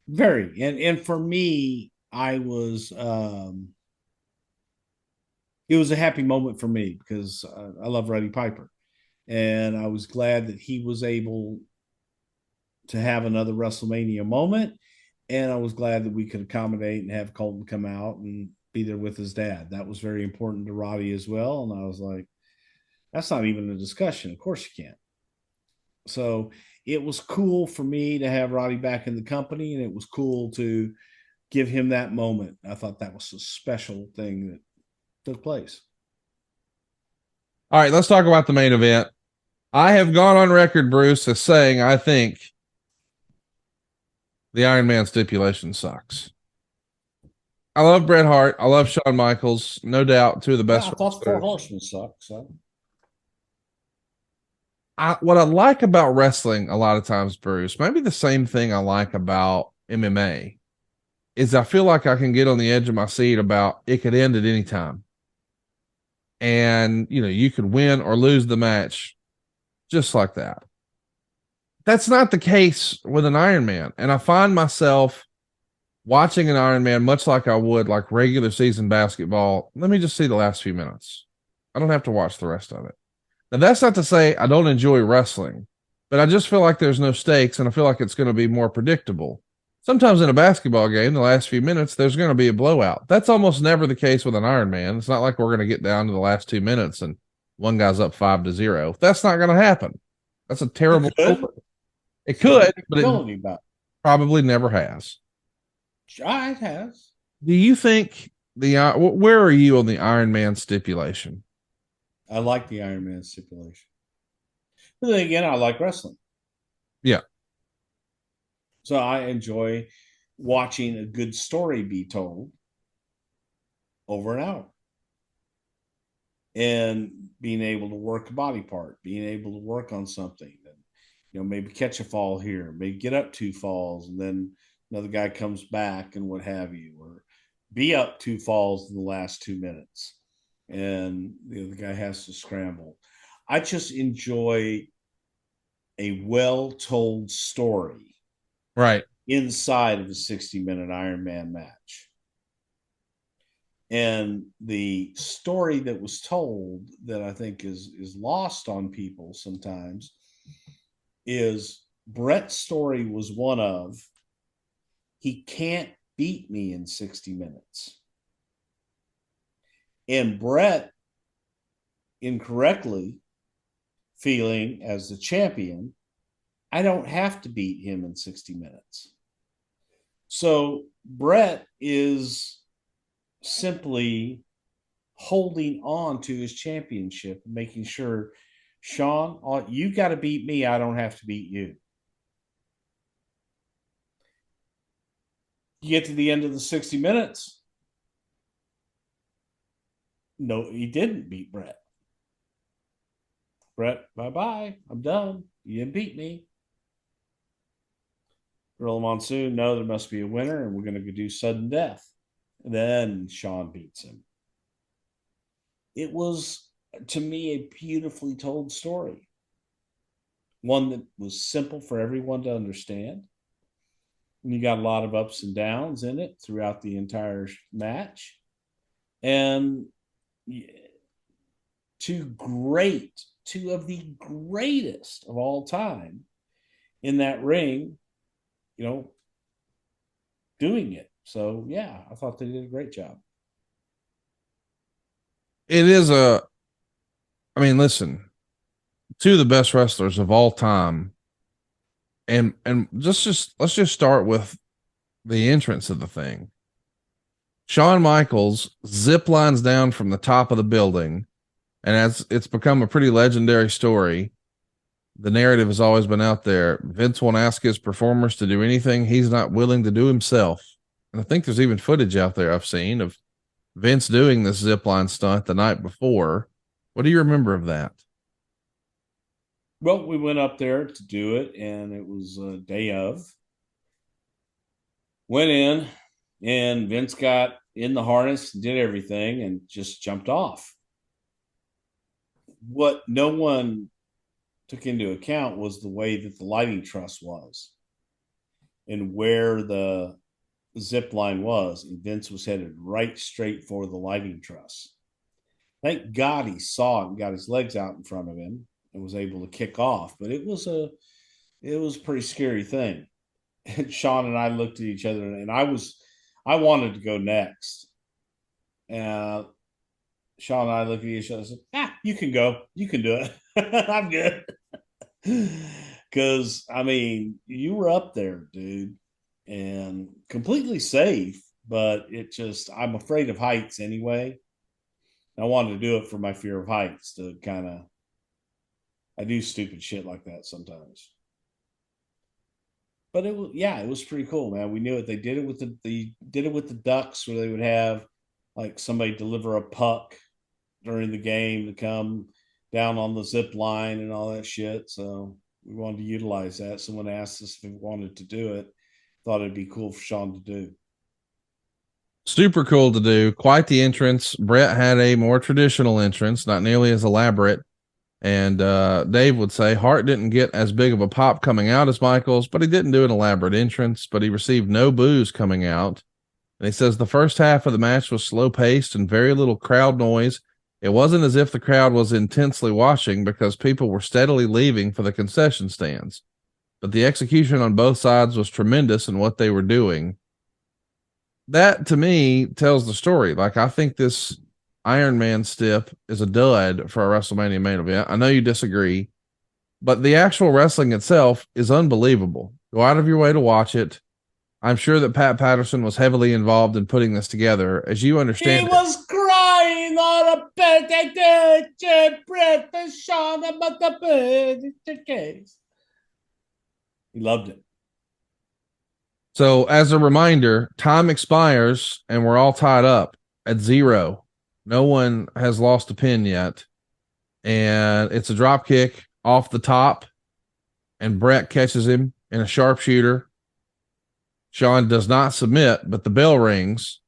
Speaker 2: Very. And for me, it was a happy moment for me because I love Roddy Piper. And I was glad that he was able to have another WrestleMania moment. And I was glad that we could accommodate and have Colton come out and be there with his dad. That was very important to Roddy as well. And I was like, that's not even a discussion. Of course you can't. So it was cool for me to have Roddy back in the company, and it was cool to give him that moment. I thought that was a special thing that took place.
Speaker 1: All right, let's talk about the main event. I have gone on record, Bruce, as saying I think the Iron Man stipulation sucks. I love Bret Hart. I love Shawn Michaels. No doubt, two of the best.
Speaker 2: I thought Four Horsemen sucked. So.
Speaker 1: What I like about wrestling a lot of times, Bruce, maybe the same thing I like about MMA, is I feel like I can get on the edge of my seat about it could end at any time. And, you could win or lose the match just like that. That's not the case with an Iron Man. And I find myself watching an Iron Man much like I would like regular season basketball. Let me just see the last few minutes. I don't have to watch the rest of it. Now, that's not to say I don't enjoy wrestling, but I just feel like there's no stakes, and I feel like it's going to be more predictable. Sometimes in a basketball game, the last few minutes, there's going to be a blowout. That's almost never the case with an Iron Man. It's not like we're going to get down to the last 2 minutes and one guy's up 5-0. That's not going to happen. That's a terrible. It could, but it probably never has.
Speaker 2: It has.
Speaker 1: Do you think where are you on the Iron Man stipulation?
Speaker 2: I like the Iron Man stipulation. But then again, I like wrestling.
Speaker 1: Yeah.
Speaker 2: So I enjoy watching a good story be told over an hour. And being able to work a body part, being able to work on something, and maybe catch a fall here, maybe get up 2 falls, and then another guy comes back and what have you, or be up 2 falls in the last 2 minutes, and the other guy has to scramble. I just enjoy a well-told story,
Speaker 1: right,
Speaker 2: inside of a 60-minute Iron Man match. And the story that was told that I think is lost on people sometimes is Bret's story was one of, he can't beat me in 60 minutes. And Bret, incorrectly feeling as the champion, I don't have to beat him in 60 minutes. So Bret is simply holding on to his championship, making sure, Shawn, you got to beat me. I don't have to beat you. You get to the end of the 60 minutes. No, he didn't beat Bret. Bret, bye-bye. I'm done. You didn't beat me. Gorilla Monsoon, no, there must be a winner, and we're going to do sudden death. And then Shawn beats him. It was, to me, a beautifully told story. One that was simple for everyone to understand. And you got a lot of ups and downs in it throughout the entire match. And two of the greatest of all time in that ring, doing it. So, yeah, I thought they did a great job.
Speaker 1: It is listen, two of the best wrestlers of all time. And let's just start with the entrance of the thing. Shawn Michaels zip lines down from the top of the building, And as it's become a pretty legendary story, the narrative has always been out there. Vince won't ask his performers to do anything he's not willing to do himself. And I think there's even footage out there I've seen of Vince doing this zipline stunt the night before. What do you remember of that?
Speaker 2: Well, we went up there to do it, and it was a day of. Went in, and Vince got in the harness, did everything, and just jumped off. What no one took into account was the way that the lighting truss was and where the zip line was. And Vince was headed right straight for the lighting truss. Thank God he saw it and got his legs out in front of him and was able to kick off. But it was a pretty scary thing. And Shawn and I looked at each other, and I wanted to go next. And Shawn and I looked at each other and said, you can go. You can do it. I'm good. Because, I mean, you were up there, dude, and completely safe. But I'm afraid of heights anyway. I wanted to do it for my fear of heights to I do stupid shit like that sometimes. But it was pretty cool, man. We knew it. They did it with the ducks, where they would have like somebody deliver a puck during the game to come down on the zip line and all that shit. So we wanted to utilize that. Someone asked us if we wanted to do it. Thought it'd be cool for Shawn to do.
Speaker 1: Super cool to do. Quite the entrance. Bret had a more traditional entrance, not nearly as elaborate. And Dave would say Hart didn't get as big of a pop coming out as Michaels, but he didn't do an elaborate entrance, but he received no boos coming out. And he says the first half of the match was slow paced and very little crowd noise. It wasn't as if the crowd was intensely watching because people were steadily leaving for the concession stands. But the execution on both sides was tremendous in what they were doing. That to me tells the story. Like, I think this Iron Man stip is a dud for a WrestleMania main event. I know you disagree, but the actual wrestling itself is unbelievable. Go out of your way to watch it. I'm sure that Pat Patterson was heavily involved in putting this together. As you understand,
Speaker 2: He was crying on a bed. He loved it.
Speaker 1: So as a reminder, time expires and we're all tied up at 0. No one has lost a pin yet. And it's a drop kick off the top, and Bret catches him in a sharpshooter. Shawn does not submit, but the bell rings.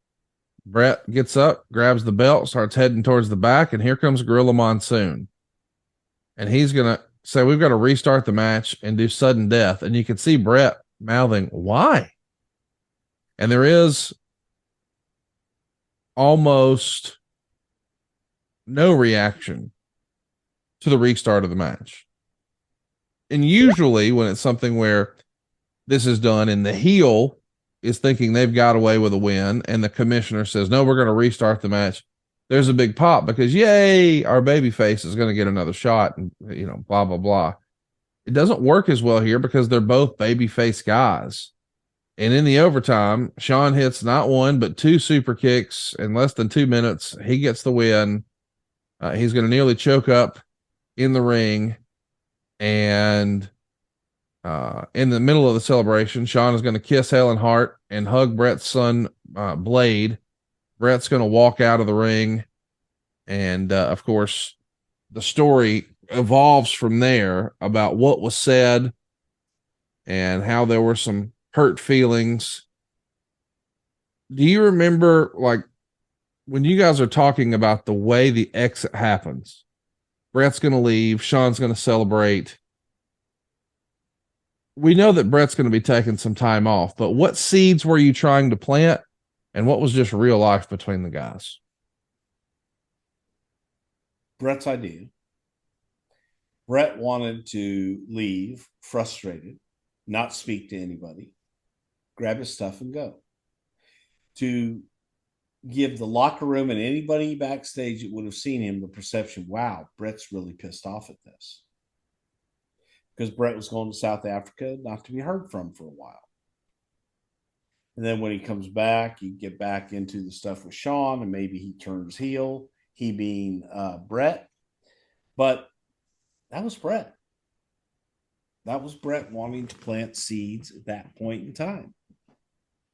Speaker 1: Bret gets up, grabs the belt, starts heading towards the back, and here comes Gorilla Monsoon. And he's going to say, we've got to restart the match and do sudden death. And you can see Bret mouthing, why? And there is almost no reaction to the restart of the match. And usually when it's something where this is done and the heel is thinking they've got away with a win and the commissioner says, no, we're going to restart the match, there's a big pop because, yay, our baby face is going to get another shot and, blah, blah, blah. It doesn't work as well here because they're both baby face guys. And in the overtime, Shawn hits not one, but 2 super kicks in less than 2 minutes. He gets the win. He's going to nearly choke up in the ring. And in the middle of the celebration, Shawn is going to kiss Helen Hart and hug Bret's son, Blade. Bret's going to walk out of the ring. And, of course, the story evolves from there about what was said and how there were some hurt feelings. Do you remember, like, when you guys are talking about the way the exit happens? Bret's going to leave. Shawn's going to celebrate. We know that Bret's going to be taking some time off, but what seeds were you trying to plant and what was just real life between the guys?
Speaker 2: Bret's idea. Bret wanted to leave frustrated, not speak to anybody, grab his stuff and go. To give the locker room and anybody backstage that would have seen him the perception, wow, Bret's really pissed off at this. Because Bret was going to South Africa not to be heard from for a while. And then when he comes back, you get back into the stuff with Shawn and maybe he turns heel, he being Bret, But that was Bret. That was Bret wanting to plant seeds at that point in time.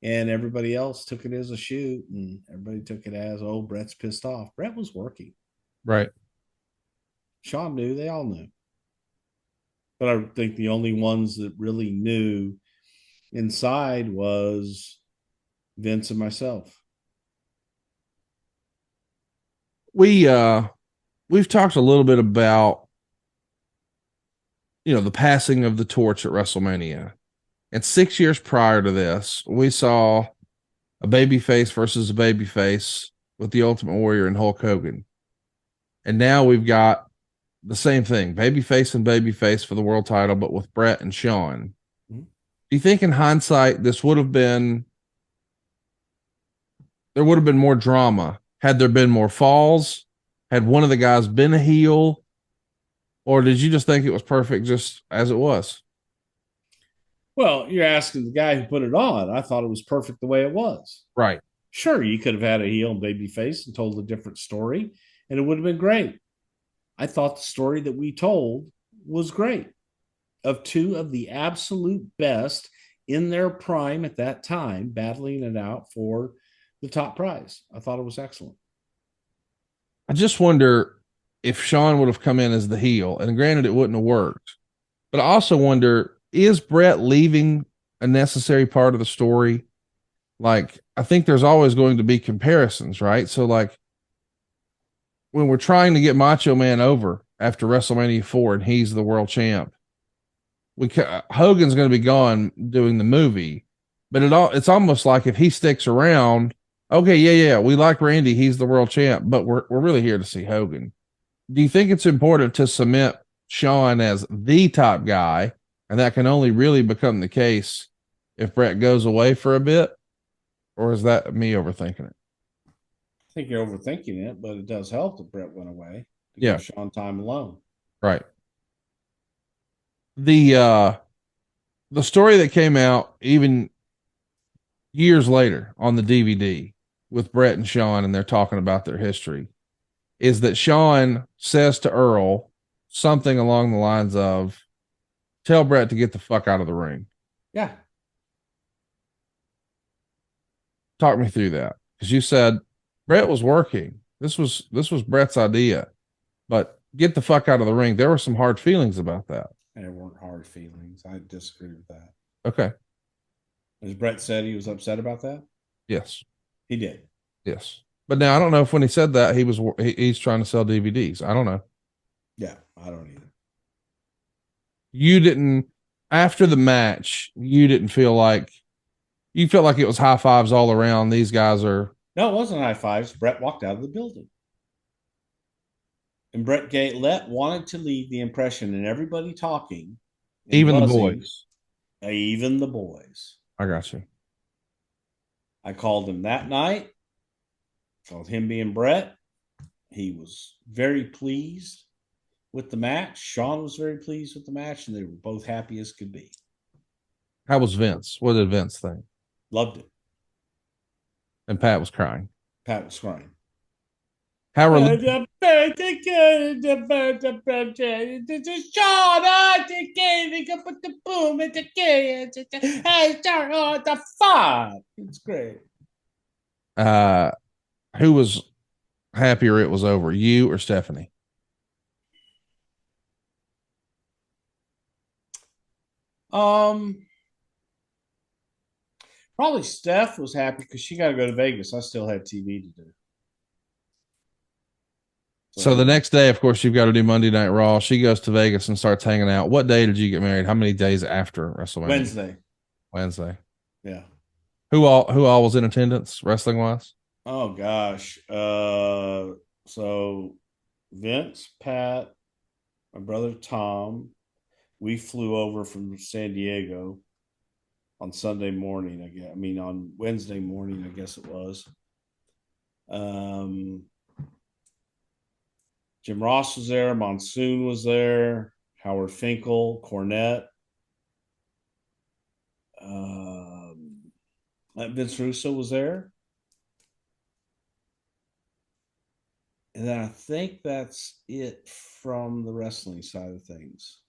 Speaker 2: And everybody else took it as a shoot, and everybody took it as, oh, Bret's pissed off. Bret was working.
Speaker 1: Right.
Speaker 2: Shawn knew, they all knew. But I think the only ones that really knew inside was Vince and myself.
Speaker 1: We've talked a little bit about, the passing of the torch at WrestleMania. And 6 years prior to this, we saw a babyface versus a babyface with the Ultimate Warrior and Hulk Hogan. And now we've got the same thing, babyface and babyface for the world title, but with Bret and Shawn. Mm-hmm. Do you think in hindsight, there would have been more drama had there been more falls? Had one of the guys been a heel? Or did you just think it was perfect just as it was?
Speaker 2: Well, you're asking the guy who put it on. I thought it was perfect the way it was.
Speaker 1: Right.
Speaker 2: Sure, you could have had a heel and babyface and told a different story, and it would have been great. I thought the story that we told was great, of two of the absolute best in their prime at that time, battling it out for the top prize. I thought it was excellent.
Speaker 1: I just wonder if Shawn would have come in as the heel, and granted, it wouldn't have worked. But I also wonder, is Bret leaving a necessary part of the story? Like, I think there's always going to be comparisons, right? So, like, when we're trying to get Macho Man over after WrestleMania 4 and he's the world champ, Hogan's going to be gone doing the movie, but it's almost like if he sticks around, okay, yeah, we like Randy, he's the world champ, but we're really here to see Hogan. Do you think it's important to cement Shawn as the top guy, and that can only really become the case if Bret goes away for a bit? Or is that me overthinking it?
Speaker 2: I think you're overthinking it, but it does help that Bret went away to
Speaker 1: give
Speaker 2: Shawn time alone.
Speaker 1: Right. The story that came out even years later on the DVD with Bret and Shawn, and they're talking about their history, is that Shawn says to Earl something along the lines of, tell Bret to get the fuck out of the ring.
Speaker 2: Yeah.
Speaker 1: Talk me through that. Because you said Bret was working. This was Bret's idea. But get the fuck out of the ring. There were some hard feelings about that.
Speaker 2: There weren't hard feelings. I disagree with that.
Speaker 1: Okay.
Speaker 2: As Bret said, he was upset about that?
Speaker 1: Yes.
Speaker 2: He did.
Speaker 1: Yes. But now I don't know if when he said that he's trying to sell DVDs. I don't know.
Speaker 2: Yeah, I don't either.
Speaker 1: You didn't, after the match, you didn't feel like, you felt like it was high fives all around. These guys are.
Speaker 2: No, it wasn't high fives. Bret walked out of the building. And Bret Gatlet wanted to leave the impression in everybody talking.
Speaker 1: Even the boys.
Speaker 2: Even the boys.
Speaker 1: I got you.
Speaker 2: I called him that night. Called him being Bret. He was very pleased with the match. Shawn was very pleased with the match, and they were both happy as could be.
Speaker 1: How was Vince? What did Vince think?
Speaker 2: Loved it.
Speaker 1: And Pat was crying.
Speaker 2: Pat was crying.
Speaker 1: How were
Speaker 2: It's great.
Speaker 1: Who was happier it was over, you or Stephanie?
Speaker 2: Probably Steph was happy because she got to go to Vegas. I still had TV to do.
Speaker 1: So the next day, of course, you've got to do Monday Night Raw. She goes to Vegas and starts hanging out. What day did you get married? How many days after WrestleMania? Wednesday.
Speaker 2: Yeah.
Speaker 1: Who all was in attendance, wrestling wise?
Speaker 2: Oh gosh. So Vince, Pat, my brother Tom, we flew over from San Diego on Sunday morning, on Wednesday morning, I guess it was. Jim Ross was there, Monsoon was there, Howard Finkel, Cornette. Vince Russo was there. And then I think that's it from the wrestling side of things.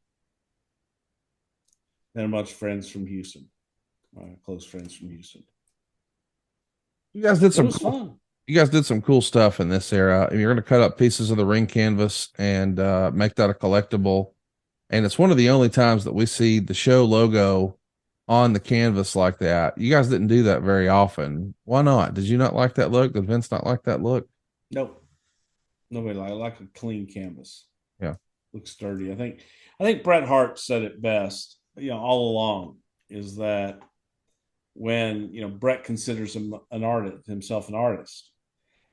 Speaker 2: Then a bunch of friends from Houston, close friends from Houston.
Speaker 1: You guys did
Speaker 2: It
Speaker 1: some
Speaker 2: was fun.
Speaker 1: You guys did some cool stuff in this era. You're going to cut up pieces of the ring canvas and make that a collectible. And it's one of the only times that we see the show logo on the canvas like that. You guys didn't do that very often. Why not? Did you not like that look? Did Vince not like that look?
Speaker 2: Nope. Nobody like a clean canvas.
Speaker 1: Yeah. Looks
Speaker 2: sturdy. I think Bret Hart said it best, all along, is that when, Bret considers himself an artist.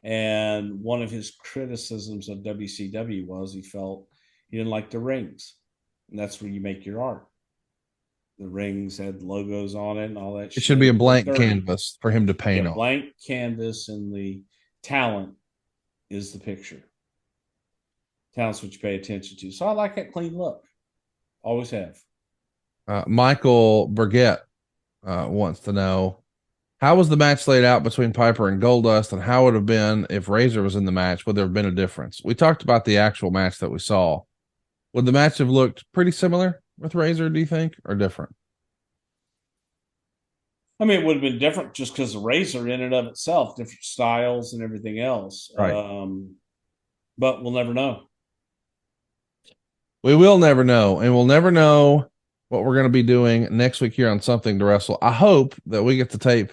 Speaker 2: And one of his criticisms of WCW was he felt he didn't like the rings. And that's where you make your art. The rings had logos on it and all that.
Speaker 1: It should be a blank canvas for him to paint on.
Speaker 2: Blank canvas, and the talent is the picture. Talent's what you pay attention to. So I like that clean look. Always have.
Speaker 1: Michael Burgett wants to know, how was the match laid out between Piper and Goldust, and how would it have been if Razor was in the match? Would there have been a difference? We talked about the actual match that we saw. Would the match have looked pretty similar with Razor, do you think, or different?
Speaker 2: I mean, it would have been different just because the Razor in and of itself, different styles and everything else.
Speaker 1: Right.
Speaker 2: But we'll never know.
Speaker 1: We will never know, and we'll never know what we're going to be doing next week here on Something to Wrestle. I hope that we get to tape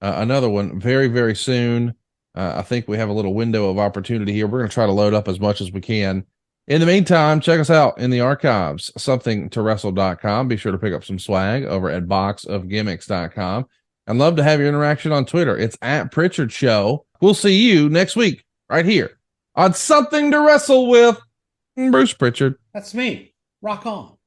Speaker 1: another one very, very soon. I think we have a little window of opportunity here. We're going to try to load up as much as we can. In the meantime, check us out in the archives, somethingtowrestle.com. Be sure to pick up some swag over at boxofgimmicks.com. I'd love to have your interaction on Twitter. It's at Prichard Show. We'll see you next week right here on Something to Wrestle with Bruce Prichard.
Speaker 2: That's me. Rock on.